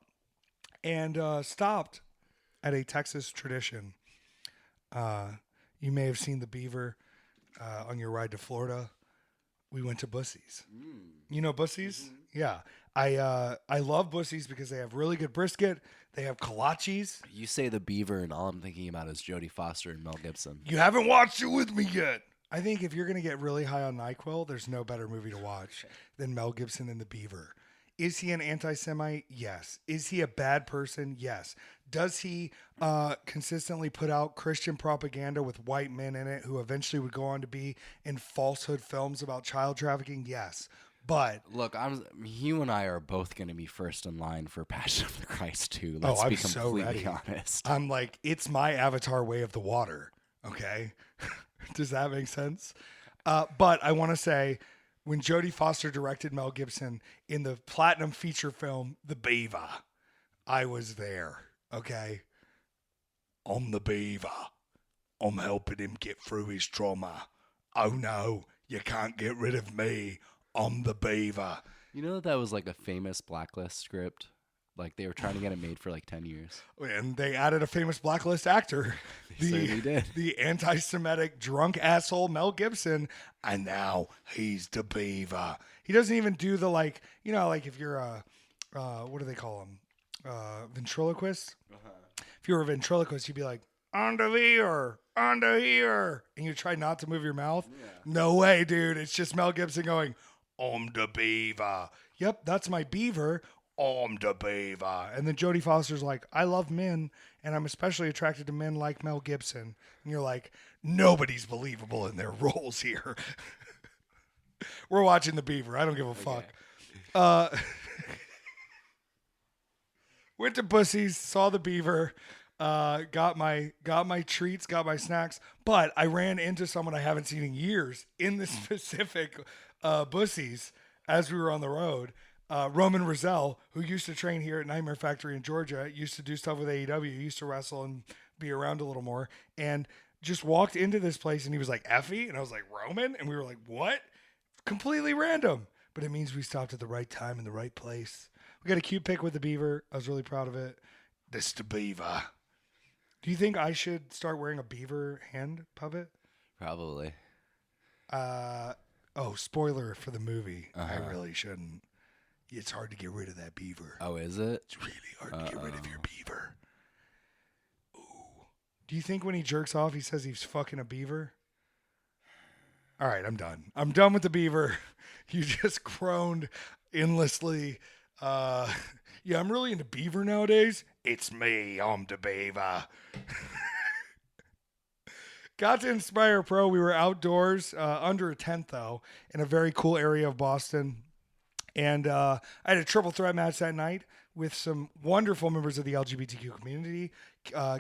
and stopped at a Texas tradition. You may have seen the Beaver on your ride to Florida. We went to Bussy's. You know Bussy's? Mm-hmm. Yeah. I love Bussy's because they have really good brisket. They have kolaches. You say the Beaver, and all I'm thinking about is Jodie Foster and Mel Gibson. You haven't watched it with me yet. I think if you're going to get really high on NyQuil, there's no better movie to watch than Mel Gibson and the Beaver. Is he an anti-Semite? Yes. Is he a bad person? Yes. Does he consistently put out Christian propaganda with white men in it who eventually would go on to be in falsehood films about child trafficking? Yes. But look, you and I are both going to be first in line for Passion of the Christ too. Let's be completely honest. I'm like, it's my Avatar Way of the Water. Okay. Does that make sense? But I want to say, when Jodie Foster directed Mel Gibson in the platinum feature film, The Beaver, I was there, okay? I'm the Beaver. I'm helping him get through his trauma. Oh no, you can't get rid of me. I'm the Beaver. You know that was like a famous Blacklist script? Like they were trying to get it made for like 10 years. And they added a famous Blacklist actor. The anti-Semitic drunk asshole Mel Gibson. And now he's the Beaver. He doesn't even do the like, you know, like if you're a, what do they call him? Ventriloquist? Uh-huh. If you were a ventriloquist, you'd be like, under here. And you try not to move your mouth. Yeah. No way, dude. It's just Mel Gibson going, I'm the Beaver. Yep, that's my beaver. I'm the Beaver. And then Jodie Foster's like, I love men, and I'm especially attracted to men like Mel Gibson. And you're like, nobody's believable in their roles here. We're watching The Beaver. I don't give a fuck. Went to Bussy's, saw The Beaver, got my treats, got my snacks, but I ran into someone I haven't seen in years in the specific Bussy's as we were on the road. Roman Rizal, who used to train here at Nightmare Factory in Georgia, used to do stuff with AEW, used to wrestle and be around a little more, and just walked into this place, and he was like, Effie? And I was like, Roman? And we were like, what? Completely random. But it means we stopped at the right time in the right place. We got a cute pic with the Beaver. I was really proud of it. This the Beaver. Do you think I should start wearing a beaver hand puppet? Probably. Spoiler for the movie. Uh-huh. I really shouldn't. It's hard to get rid of that beaver. Oh, is it? It's really hard to get rid of your beaver. Ooh. Do you think when he jerks off, he says he's fucking a beaver? All right, I'm done. I'm done with the beaver. You just groaned endlessly. Yeah, I'm really into beaver nowadays. It's me. I'm the Beaver. Got to Inspire Pro. We were outdoors, under a tent, though, in a very cool area of Boston. And I had a triple threat match that night with some wonderful members of the LGBTQ community,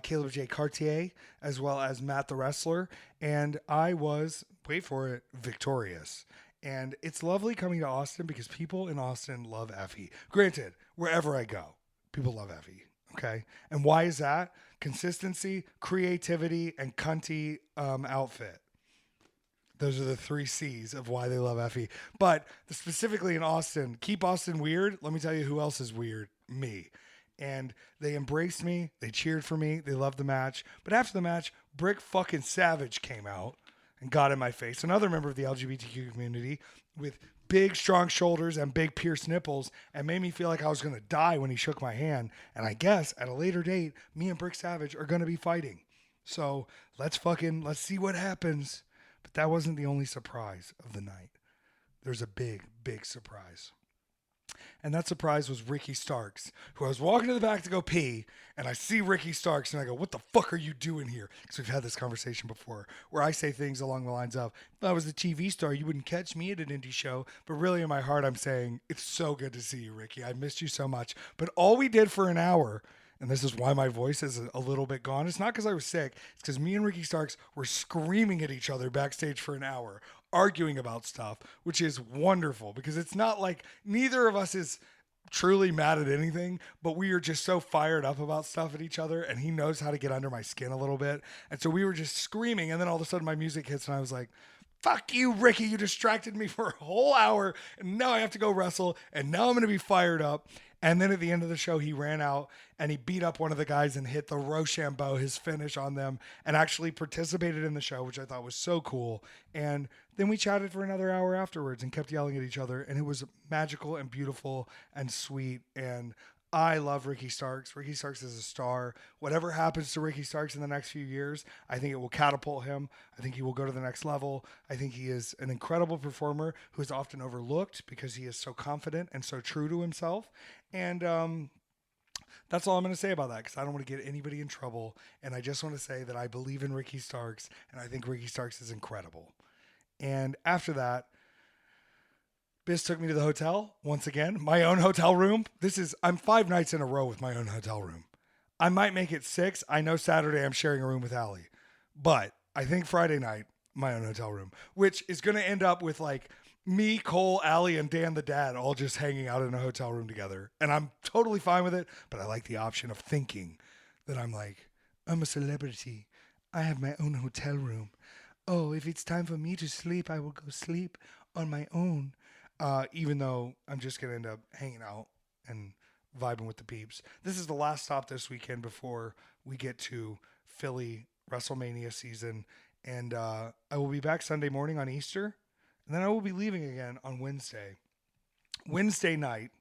Caleb J. Cartier, as well as Matt the Wrestler. And I was, wait for it, victorious. And it's lovely coming to Austin because people in Austin love Effie. Granted, wherever I go, people love Effie. Okay. And why is that? Consistency, creativity, and cunty outfit. Those are the 3 C's of why they love Effie. But specifically in Austin, keep Austin weird. Let me tell you who else is weird. Me. And they embraced me. They cheered for me. They loved the match. But after the match, Brick fucking Savage came out and got in my face. Another member of the LGBTQ community with big, strong shoulders and big pierced nipples, and made me feel like I was going to die when he shook my hand. And I guess at a later date, me and Brick Savage are going to be fighting. So let's see what happens. But that wasn't the only surprise of the night. There's a big, big surprise. And that surprise was Ricky Starks, who I was walking to the back to go pee, and I see Ricky Starks, and I go, what the fuck are you doing here? Because we've had this conversation before, where I say things along the lines of, if I was a TV star, you wouldn't catch me at an indie show. But really in my heart, I'm saying, it's so good to see you, Ricky. I missed you so much. But all we did for an hour, and this is why my voice is a little bit gone. It's not because I was sick. It's because me and Ricky Starks were screaming at each other backstage for an hour, arguing about stuff, which is wonderful because it's not like neither of us is truly mad at anything, but we are just so fired up about stuff at each other, and he knows how to get under my skin a little bit. And so we were just screaming, and then all of a sudden my music hits, and I was like, fuck you, Ricky. You distracted me for a whole hour, and now I have to go wrestle, and now I'm going to be fired up. And then at the end of the show, he ran out and he beat up one of the guys and hit the Rochambeau, his finish on them, and actually participated in the show, which I thought was so cool. And then we chatted for another hour afterwards and kept yelling at each other. And it was magical and beautiful and sweet. And I love Ricky Starks. Ricky Starks is a star. Whatever happens to Ricky Starks in the next few years, I think it will catapult him. I think he will go to the next level. I think he is an incredible performer who is often overlooked because he is so confident and so true to himself. And that's all I'm going to say about that because I don't want to get anybody in trouble. And I just want to say that I believe in Ricky Starks, and I think Ricky Starks is incredible. And after that, Biz took me to the hotel once again, my own hotel room. I'm 5 nights in a row with my own hotel room. I might make it 6. I know Saturday I'm sharing a room with Allie, but I think Friday night, my own hotel room, which is going to end up with like me, Cole, Allie, and Dan the dad all just hanging out in a hotel room together. And I'm totally fine with it, but I like the option of thinking that I'm a celebrity. I have my own hotel room. Oh, if it's time for me to sleep, I will go sleep on my own. Even though I'm just going to end up hanging out and vibing with the peeps. This is the last stop this weekend before we get to Philly WrestleMania season. And I will be back Sunday morning on Easter. And then I will be leaving again on Wednesday. Wednesday night,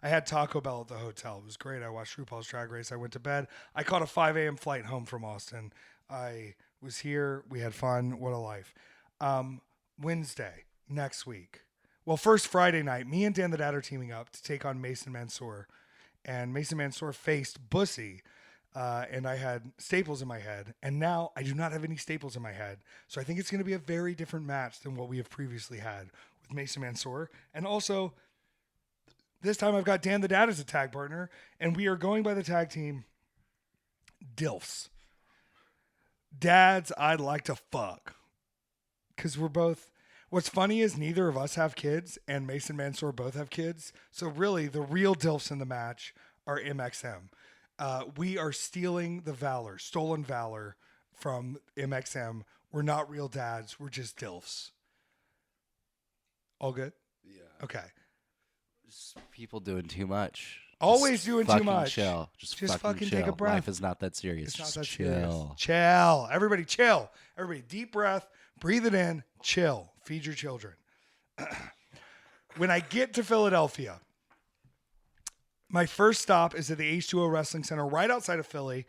I had Taco Bell at the hotel. It was great. I watched RuPaul's Drag Race. I went to bed. I caught a 5 a.m. flight home from Austin. I was here. We had fun. What a life. Wednesday, next week. Well, first Friday night, me and Dan the Dad are teaming up to take on Mason Mansoor. And Mason Mansoor faced Bussy. And I had staples in my head. And now I do not have any staples in my head. So I think it's going to be a very different match than what we have previously had with Mason Mansoor. And also, this time I've got Dan the Dad as a tag partner. And we are going by the tag team DILFs. Dads I'd like to fuck. Because we're both... What's funny is neither of us have kids, and Mason Mansoor both have kids. So really, the real DILFs in the match are MXM. We are stealing the valor, stolen valor from MXM. We're not real dads. We're just DILFs. All good? Yeah. Okay. Just people doing too much. Always doing too much. Chill. Just fucking chill. Take a breath. Life is not that serious. It's not just that chill. serious. Chill. Everybody chill. Everybody deep breath. Breathe it in. Chill. Feed your children. When I get to Philadelphia, my first stop is at the H2O Wrestling Center right outside of Philly,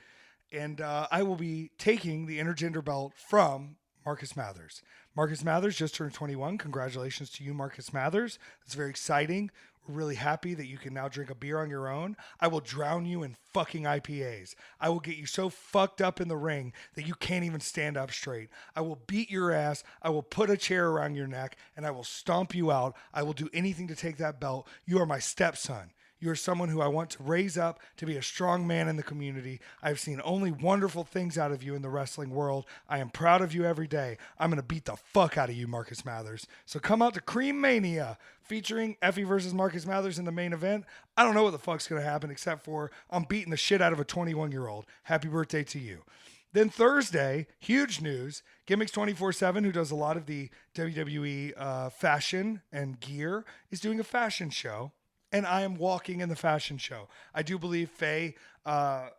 and I will be taking the intergender belt from Marcus Mathers. Marcus Mathers just turned 21. Congratulations to you, Marcus Mathers. It's very exciting. We're really happy that you can now drink a beer on your own. I will drown you in fucking IPAs. I will get you so fucked up in the ring that you can't even stand up straight. I will beat your ass. I will put a chair around your neck, and I will stomp you out. I will do anything to take that belt. You are my stepson. You're someone who I want to raise up to be a strong man in the community. I've seen only wonderful things out of you in the wrestling world. I am proud of you every day. I'm going to beat the fuck out of you, Marcus Mathers. So come out to Cream Mania featuring Effie versus Marcus Mathers in the main event. I don't know what the fuck's going to happen except for I'm beating the shit out of a 21-year-old. Happy birthday to you. Then Thursday, huge news, Gimmicks 24/7, who does a lot of the WWE fashion and gear, is doing a fashion show, and I am walking in the fashion show. I do believe Faye, why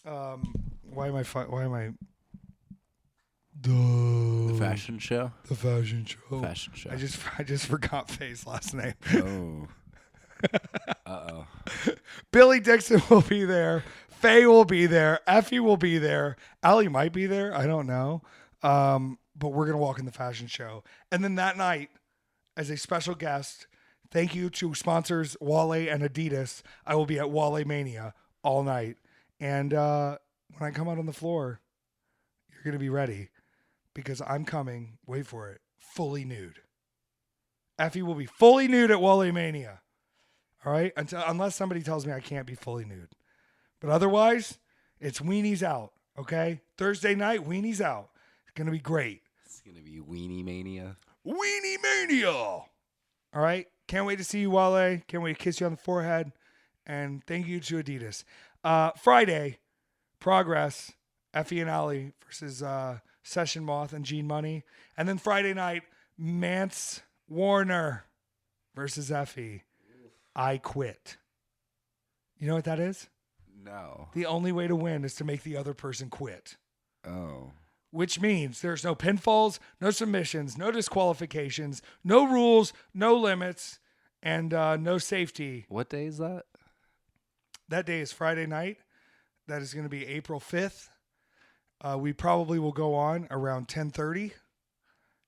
am I? The fashion show? The fashion show. Fashion show. I just forgot Faye's last name. Oh. Uh-oh. Billy Dixon will be there. Faye will be there. Effie will be there. Allie might be there. I don't know. But we're going to walk in the fashion show. And then that night, as a special guest, thank you to sponsors Wale and Adidas, I will be at Wale Mania all night. And when I come out on the floor, you're going to be ready because I'm coming, wait for it, fully nude. Effie will be fully nude at Wale Mania. All right? Unless somebody tells me I can't be fully nude. But otherwise, it's weenies out, okay? Thursday night, weenies out. It's going to be great. It's going to be Weenie Mania. Weenie Mania! All right? Can't wait to see you, Wale. Can't wait to kiss you on the forehead. And thank you to Adidas. Friday, Progress, Effie and Allie versus Session Moth and Gene Money. And then Friday night, Mance Warner versus Effie. I Quit. You know what that is? No. The only way to win is to make the other person quit. Oh. Which means there's no pinfalls, no submissions, no disqualifications, no rules, no limits, and no safety. What day is that? That day is Friday night. That is going to be April 5th. We probably will go on around 10:30,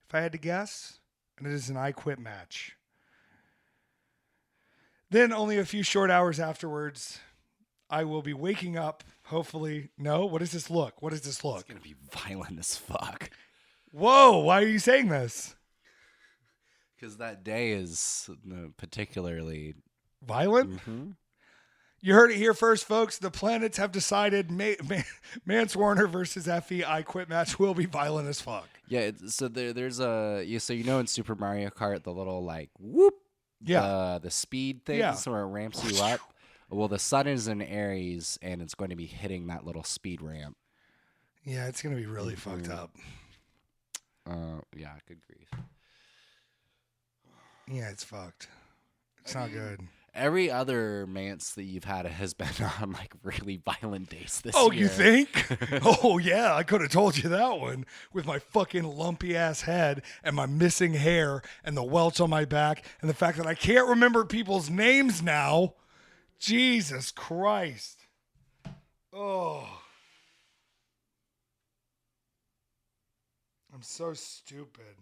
if I had to guess. And it is an I Quit match. Then only a few short hours afterwards, I will be waking up, hopefully. No? What does this look? What does this look? It's going to be violent as fuck. Whoa, why are you saying this? Because that day is particularly violent. Mm-hmm. You heard it here first, folks. The planets have decided Mance Warner versus Effie I Quit match will be violent as fuck. Yeah, so there's so in Super Mario Kart, the little like whoop, the speed things where it ramps you up. Well, the sun is in Aries, and it's going to be hitting that little speed ramp. Yeah, it's going to be really fucked up. Yeah, good grief. Yeah, it's fucked. It's not good. Every other Mance that you've had has been on like really violent days this year. Oh, you think? Oh, yeah, I could have told you that one with my fucking lumpy ass head and my missing hair and the welts on my back and the fact that I can't remember people's names now. Jesus Christ. Oh. I'm so stupid.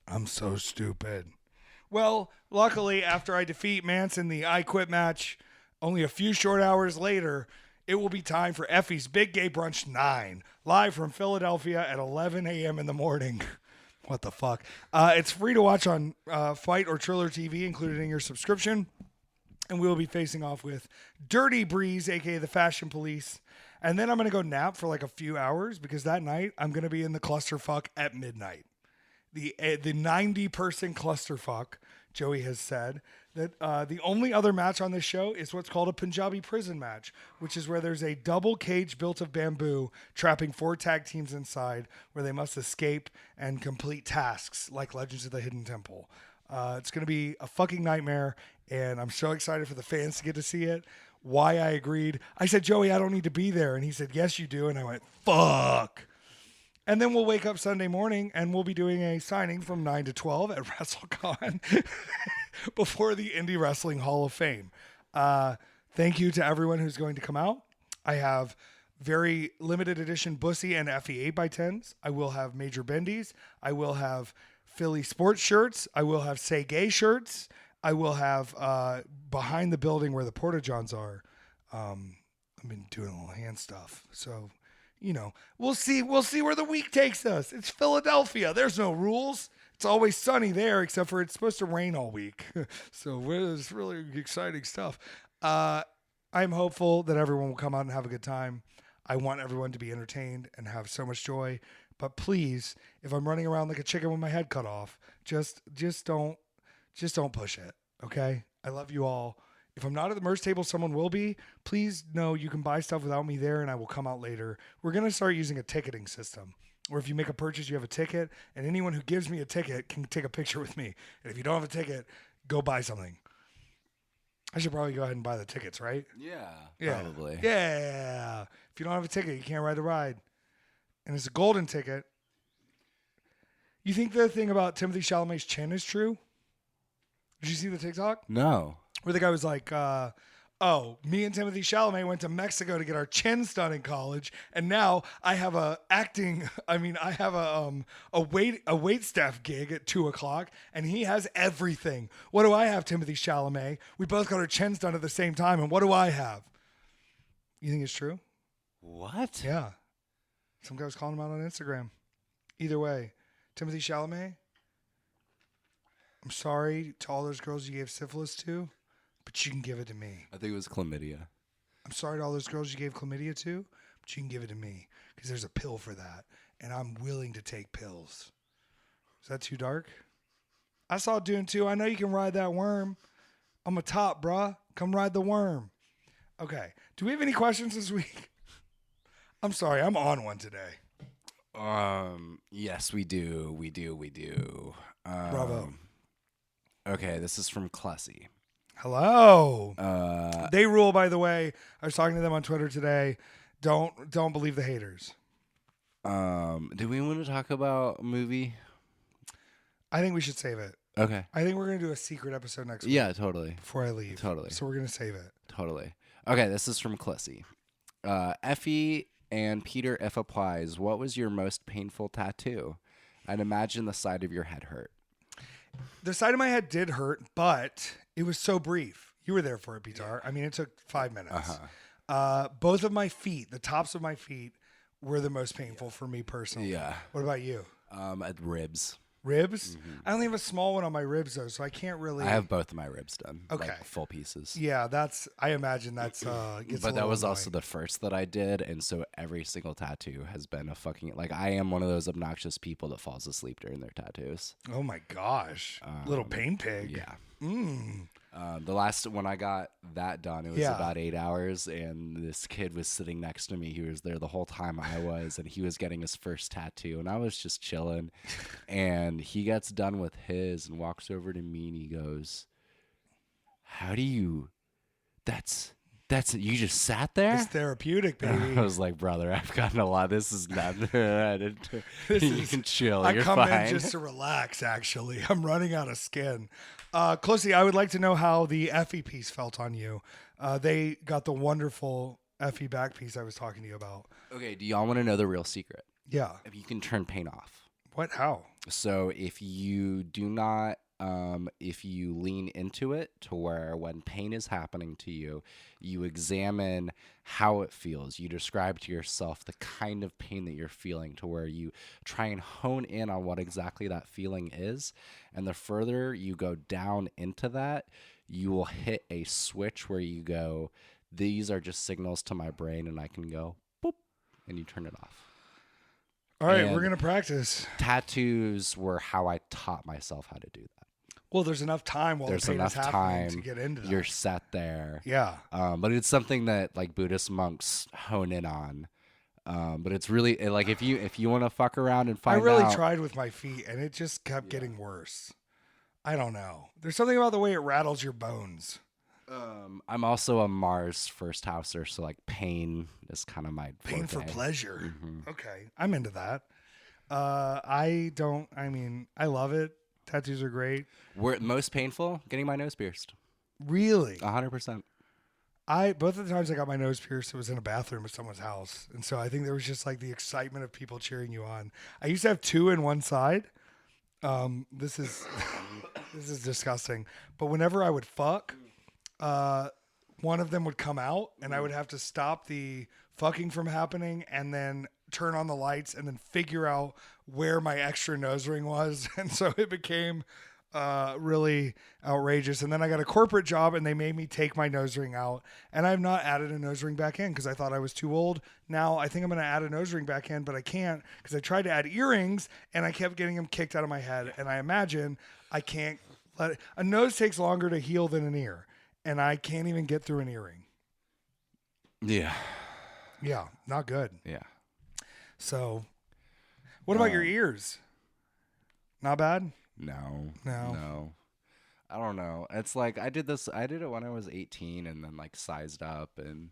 I'm so stupid. Well, luckily, after I defeat Mance in the I Quit match, only a few short hours later, it will be time for Effie's Big Gay Brunch 9, live from Philadelphia at 11 a.m. in the morning. What the fuck? It's free to watch on Fight or Triller TV, included in your subscription. And we will be facing off with Dirty Breeze, a.k.a. the Fashion Police. And then I'm going to go nap for like a few hours because that night I'm going to be in the clusterfuck at midnight. The 90-person clusterfuck, Joey has said, that the only other match on this show is what's called a Punjabi prison match, which is where there's a double cage built of bamboo trapping 4 tag teams inside where they must escape and complete tasks like Legends of the Hidden Temple. It's going to be a fucking nightmare, and I'm so excited for the fans to get to see it. Why I agreed. I said, Joey, I don't need to be there. And he said, yes, you do. And I went, fuck. And then we'll wake up Sunday morning and we'll be doing a signing from 9 to 12 at WrestleCon before the Indie Wrestling Hall of Fame. Thank you to everyone who's going to come out. I have very limited edition Bussy and Effie 8x10s. I will have Major Bendies. I will have Philly sports shirts. I will have Say Gay shirts. I will have behind the building where the porta-johns are. I've been doing a little hand stuff. So, we'll see where the week takes us. It's Philadelphia. There's no rules. It's always sunny there, except for it's supposed to rain all week. So it's really exciting stuff. I'm hopeful that everyone will come out and have a good time. I want everyone to be entertained and have so much joy. But please, if I'm running around like a chicken with my head cut off, just don't push it. Okay? I love you all. If I'm not at the merch table, someone will be. Please know you can buy stuff without me there, and I will come out later. We're going to start using a ticketing system, where if you make a purchase, you have a ticket, and anyone who gives me a ticket can take a picture with me. And if you don't have a ticket, go buy something. I should probably go ahead and buy the tickets, right? Yeah. Probably. Yeah. If you don't have a ticket, you can't ride the ride. And it's a golden ticket. You think the thing about Timothée Chalamet's chin is true? Did you see the TikTok? No. Where the guy was like, me and Timothée Chalamet went to Mexico to get our chins done in college, and now I have a wait staff gig at 2:00, and he has everything. What do I have, Timothée Chalamet? We both got our chins done at the same time, and what do I have? You think it's true? What? Yeah. Some guy was calling him out on Instagram. Either way, Timothée Chalamet, I'm sorry to all those girls you gave syphilis to, but you can give it to me. I think it was chlamydia. I'm sorry to all those girls you gave chlamydia to, but you can give it to me because there's a pill for that, and I'm willing to take pills. Is that too dark? I saw Dune 2. I know you can ride that worm. I'm a top, bruh. Come ride the worm. Okay. Do we have any questions this week? I'm sorry. I'm on one today. Yes, we do. We do. Bravo. Okay, this is from Clussy. Hello. They rule, by the way. I was talking to them on Twitter today. Don't believe the haters. Do we want to talk about a movie? I think we should save it. Okay. I think we're going to do a secret episode next week. Yeah, totally. Before I leave. Totally. So we're going to save it. Totally. Okay, this is from Clussy. Effie and Peter, if applies, what was your most painful tattoo? I'd imagine the side of your head hurt. The side of my head did hurt, but it was so brief. You were there for it, Petár. I mean, it took 5 minutes. Both of my feet, the tops of my feet, were the most painful for me personally. Yeah. What about you? At ribs. Ribs? Mm-hmm. I only have a small one on my ribs, though, so I can't really... I have both of my ribs done. Okay. Like full pieces. Yeah, I imagine that's... but that was also the first that I did, and so every single tattoo has been a fucking... Like, I am one of those obnoxious people that falls asleep during their tattoos. Oh, my gosh. Little pain pig. Yeah. The last when I got that done, it was about 8 hours, and this kid was sitting next to me. He was there the whole time I was, and he was getting his first tattoo, and I was just chilling. And he gets done with his and walks over to me, and he goes, "How do you? That's you just sat there? It's therapeutic, baby." I was like, "Brother, I've gotten a lot. This is not. You can chill. You're come fine." in just to relax. Actually, I'm running out of skin. Clussy, I would like to know how the EFFY piece felt on you. They got the wonderful EFFY back piece I was talking to you about. Okay, do y'all want to know the real secret? Yeah. If you can turn pain off. What? How? So if you do not, if you lean into it to where when pain is happening to you, you examine how it feels. You describe to yourself the kind of pain that you're feeling to where you try and hone in on what exactly that feeling is. And the further you go down into that, you will hit a switch where you go, these are just signals to my brain, and I can go, boop, and you turn it off. All right, we're going to practice. Tattoos were how I taught myself how to do that. Well, there's enough time while the pain is happening to get into that. You're set there. Yeah. But it's something that like Buddhist monks hone in on. But it's really like if you want to fuck around and find out. I really tried with my feet, and it just kept getting worse. I don't know. There's something about the way it rattles your bones. I'm also a Mars first houser, so like pain is kind of my pain forte. for pleasure. Mm-hmm. Okay, I'm into that. I love it. Tattoos are great. Most painful, getting my nose pierced. Really? 100%. Both of the times I got my nose pierced, it was in a bathroom at someone's house. And so I think there was just like the excitement of people cheering you on. I used to have two in one side. This is This is disgusting. But whenever I would fuck, one of them would come out, and I would have to stop the fucking from happening, and then turn on the lights, and then figure out where my extra nose ring was, and so it became really outrageous. And then I got a corporate job, and they made me take my nose ring out, and I've not added a nose ring back in because I thought I was too old. Now I think I'm going to add a nose ring back in, but I can't because I tried to add earrings, and I kept getting them kicked out of my head. And I imagine I can't let it. A nose takes longer to heal than an ear, and I can't even get through an earring. Yeah. Yeah, not good. Yeah. So, what about your ears? Not bad? No. No. I don't know. It's like I did it when I was 18 and then like sized up, and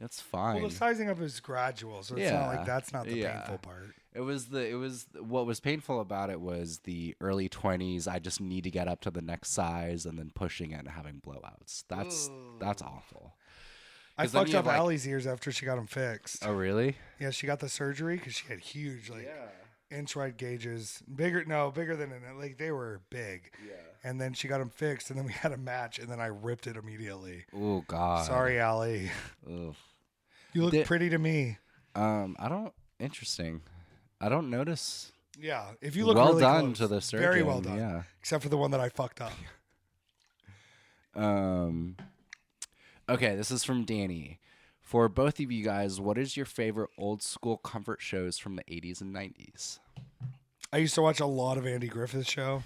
it's fine. Well, the sizing up is gradual, so it's not like that's not the painful part. It was what was painful about it was the early 20s. I just need to get up to the next size and then pushing it and having blowouts. That's awful. I fucked up Allie's ears after she got them fixed. Oh, really? Yeah, she got the surgery because she had huge, inch-wide gauges. Bigger than like they were big. Yeah. And then she got them fixed, and then we had a match, and then I ripped it immediately. Oh God. Sorry, Allie. Ugh. You look pretty to me. Interesting. I don't notice. Yeah, if you look well really done close, to the surgeon. very well done. Yeah. Except for the one that I fucked up. Okay, this is from Danny. For both of you guys, what is your favorite old school comfort shows from the 80s and 90s? I used to watch a lot of Andy Griffith's show.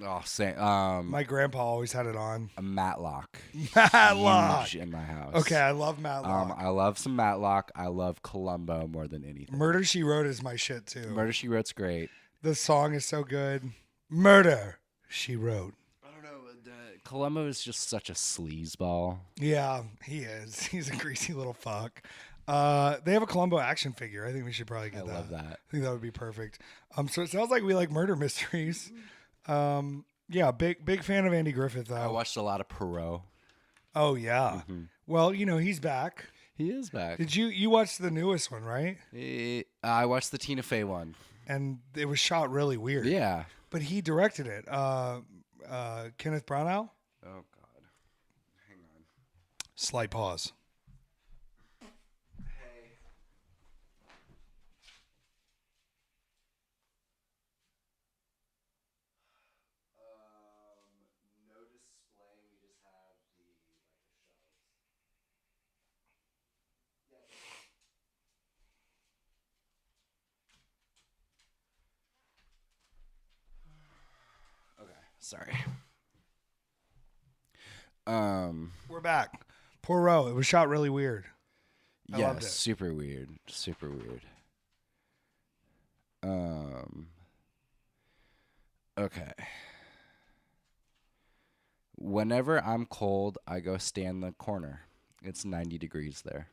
Oh, same. My grandpa always had it on. A Matlock. Matlock. Huge in my house. Okay, I love Matlock. I love some Matlock. I love Columbo more than anything. Murder, She Wrote is my shit, too. Murder, She Wrote's great. The song is so good. Murder, She Wrote. I don't know. Columbo is just such a sleazeball. Yeah, he is. He's a greasy little fuck. They have a Columbo action figure. I think we should probably get that. I love that. I think that would be perfect. So it sounds like we like murder mysteries. Yeah, big fan of Andy Griffith, though. I watched a lot of Perot. Oh, yeah. Mm-hmm. Well, he's back. He is back. Did you watch the newest one, right? I watched the Tina Fey one. And it was shot really weird. Yeah. But he directed it. Kenneth Branagh? Oh, God. Hang on. Slight pause. Hey. No display. We just have the shelves. Yeah. Okay. Sorry. We're back. Poirot. It was shot really weird. I loved it. Super weird. Super weird. Okay. Whenever I'm cold, I go stand in the corner. It's 90 degrees there.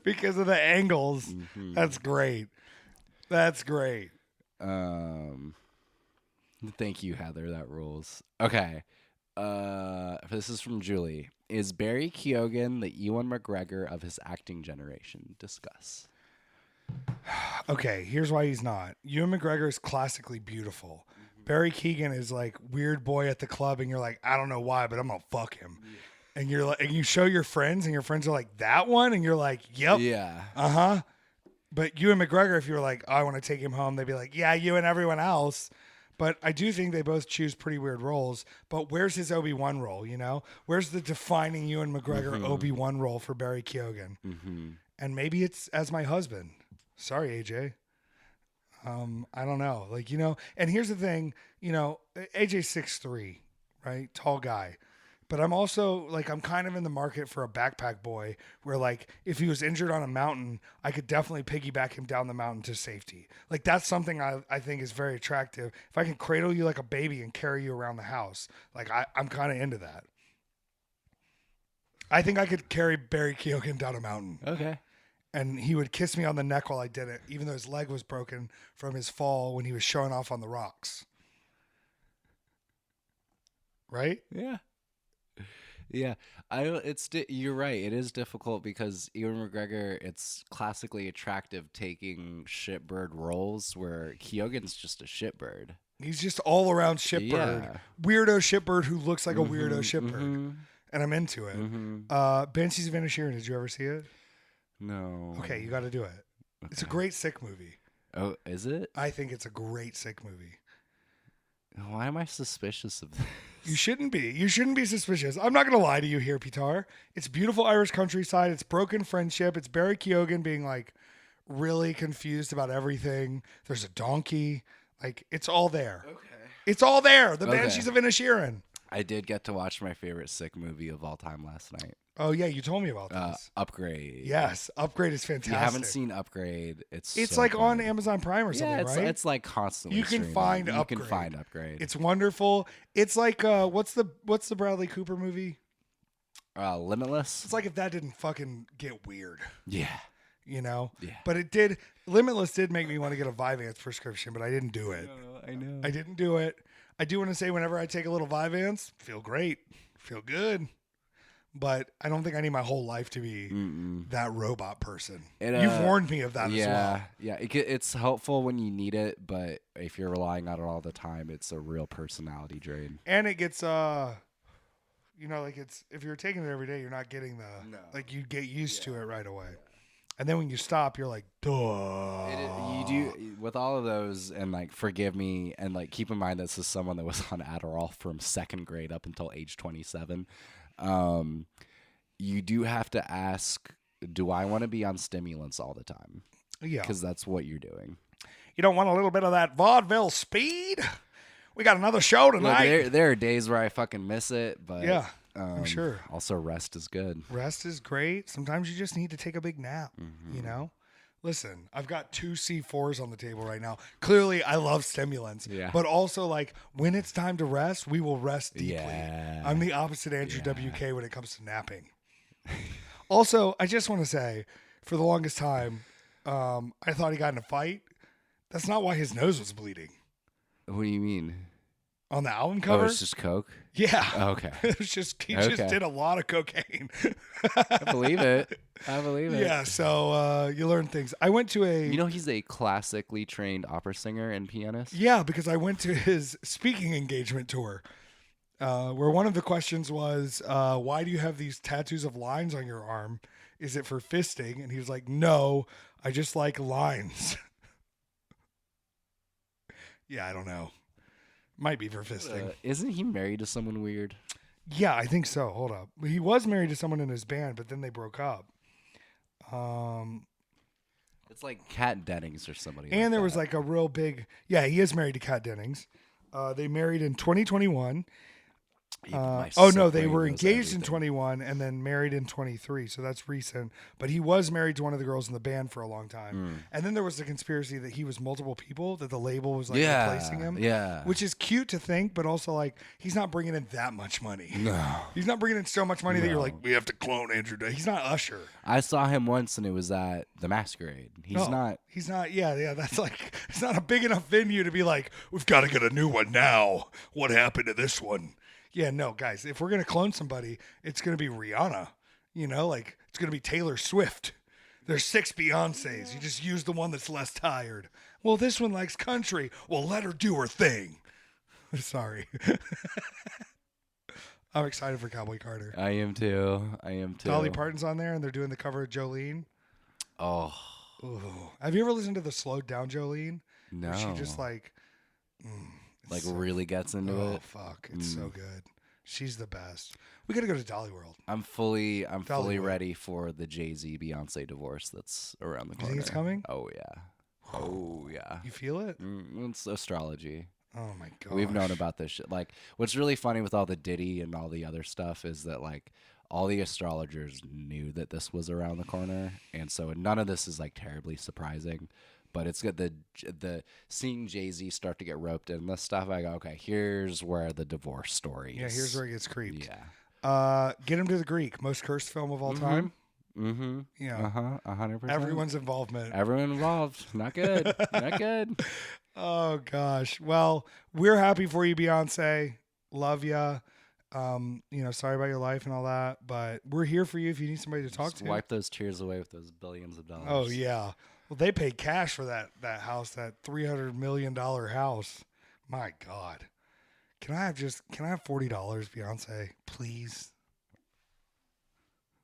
Because of the angles. Mm-hmm. That's great. That's great. Thank you, Heather. That rules. Okay. This is from Julie. Is Barry Keoghan the Ewan McGregor of his acting generation? Discuss. Okay, here's why he's not. Ewan McGregor is classically beautiful. Mm-hmm. Barry Keoghan is like weird boy at the club, and you're like, I don't know why, but I'm gonna fuck him. Yeah. And you're like, and you show your friends, and your friends are like, that one, and you're like, yep, yeah, But Ewan McGregor, if you were like, oh, I want to take him home, they'd be like, yeah, you and everyone else. But I do think they both choose pretty weird roles. But where's his Obi-Wan role, Where's the defining Ewan McGregor Obi-Wan role for Barry Keoghan? Mm-hmm. And maybe it's as my husband. Sorry, AJ. I don't know. And here's the thing, AJ's 6'3", right? Tall guy. But I'm also, I'm kind of in the market for a backpack boy where, if he was injured on a mountain, I could definitely piggyback him down the mountain to safety. That's something I think is very attractive. If I can cradle you like a baby and carry you around the house, I'm kind of into that. I think I could carry Barry Keoghan down a mountain. Okay. And he would kiss me on the neck while I did it, even though his leg was broken from his fall when he was showing off on the rocks. Right? Yeah. Yeah, you're right. It is difficult because Ewan McGregor, it's classically attractive taking shitbird roles where Keoghan's just a shitbird. He's just all around shitbird, Yeah. weirdo shitbird who looks like a weirdo Mhm, shitbird, mhm, and I'm into it. mhm. Banshees of Inisherin. Did you ever see it? No. Okay, you got to do it. It's a Okay. great sick movie. Oh, is it? I think it's a great sick movie. Why am I suspicious of this? You shouldn't be. You shouldn't be suspicious. I'm not going to lie to you here, Petár. It's beautiful Irish countryside. It's broken friendship. It's Barry Keoghan being like really confused about everything. There's a donkey. Like, it's all there. Okay. It's all there. The Okay. Banshees of Inisherin. I did get to watch my favorite sick movie of all time last night. Oh, yeah. You told me about this. Upgrade. Yes. Upgrade is If fantastic. you haven't seen Upgrade, it's so like on good. Amazon Prime or something, Yeah, right? it's like constantly. You can streaming. find You Upgrade. can find Upgrade. It's wonderful. It's like what's the Bradley Cooper movie? Limitless. It's like if that didn't fucking get weird, Yeah. you know? Yeah. But it did. Limitless did make me want to get a Vyvanse prescription, but I didn't do it. I know. I didn't do it. I do want to say whenever I take a little Vyvanse, feel great, feel good. But I don't think I need my whole life to be that robot person. You've warned me of that as well. Yeah. It's helpful when you need it, but if you're relying on it all the time, it's a real personality drain. And it gets like it's if you're taking it every day, you're not getting like you get used to it right away. And then when you stop, you're like, duh. You do with all of those, and like forgive me, and like keep in mind this is someone that was on Adderall from second grade up until age 27. You do have to ask, do I want to be on stimulants all the time? Yeah. Because that's what you're doing. You don't want a little bit of that vaudeville speed? We got another show tonight. Look, there are days where I fucking miss it, but Yeah, I'm sure. Also, rest is good. Rest is great. Sometimes you just need to take a big nap, you know? Listen, I've got 2 C4s on the table right now. Clearly, I love stimulants. Yeah. But also, like, when it's time to rest, we will rest deeply. Yeah. I'm the opposite Andrew WK when it comes to napping. Also, I just want to say, for the longest time, I thought he got in a fight. That's not why his nose was bleeding. What do you mean? On the album cover? Oh, it's just Coke? Yeah. Okay. It was just he just Okay. did a lot of cocaine. I believe it. Yeah, so you learn things. I went to a You know he's a classically trained opera singer and pianist? Yeah, because I went to his speaking engagement tour. Where one of the questions was, why do you have these tattoos of lines on your arm? Is it for fisting? And he was like, no, I just like lines. Yeah, I don't know. Might be for fisting. Isn't he married to someone weird? Yeah, I think so. Hold up. He was married to someone in his band, but then they broke up. It's like Kat Dennings or somebody. And there that. was like a real big, yeah, he is married to Kat Dennings. They married in 2021. Even my Oh no, sick they brain were knows engaged in everything. 21 and then married in 23. So that's recent. But he was married to one of the girls in the band for a long time. And then there was the conspiracy that he was multiple people, that the label was like replacing him. Yeah. Which is cute to think, but also like he's not bringing in that much money. No. He's not bringing in so much money that you're No. like, we have to clone Andrew Day. He's not Usher. I saw him once and it was at the Masquerade. He's No, not. He's not. Yeah. That's like, it's not a big enough venue to be like, we've got to get a new one now. What happened to this one? Yeah, no, guys, if we're going to clone somebody, it's going to be Rihanna. You know, like it's going to be Taylor Swift. There's 6 Beyoncés. You just use the one that's less tired. Well, this one likes country. Well, let her do her thing. Sorry. I'm excited for Cowboy Carter. I am too. Dolly Parton's on there, and they're doing the cover of Jolene. Oh. Ooh. Have you ever listened to the slowed down Jolene? No. Where she just like... like really gets into Oh it. fuck! It's so good. She's the best. We got to go to Dolly World. I'm fully Dollywood. ready for the Jay-Z Beyonce divorce that's around the You corner. think it's coming? Oh yeah. Oh yeah. You feel it? It's astrology. Oh my god. We've known about this shit. Like, what's really funny with all the Diddy and all the other stuff is that like all the astrologers knew that this was around the corner, and so none of this is like terribly surprising. But it's good the seeing Jay-Z start to get roped in this stuff. I go, okay, here's where the divorce story is. Yeah, here's where it gets creeped. Yeah. Get him to the Greek. Most cursed film of all time. Mm-hmm. Yeah. 100%. Everyone's involvement. Everyone involved. Not good. Not good. Oh gosh. Well, we're happy for you, Beyonce. Love ya. Sorry about your life and all that, but we're here for you if you need somebody to talk Just to. wipe those tears away with those billions of dollars. Oh yeah. Well, they paid cash for that house, that $300 million house. My God. Can I have $40, Beyonce, please?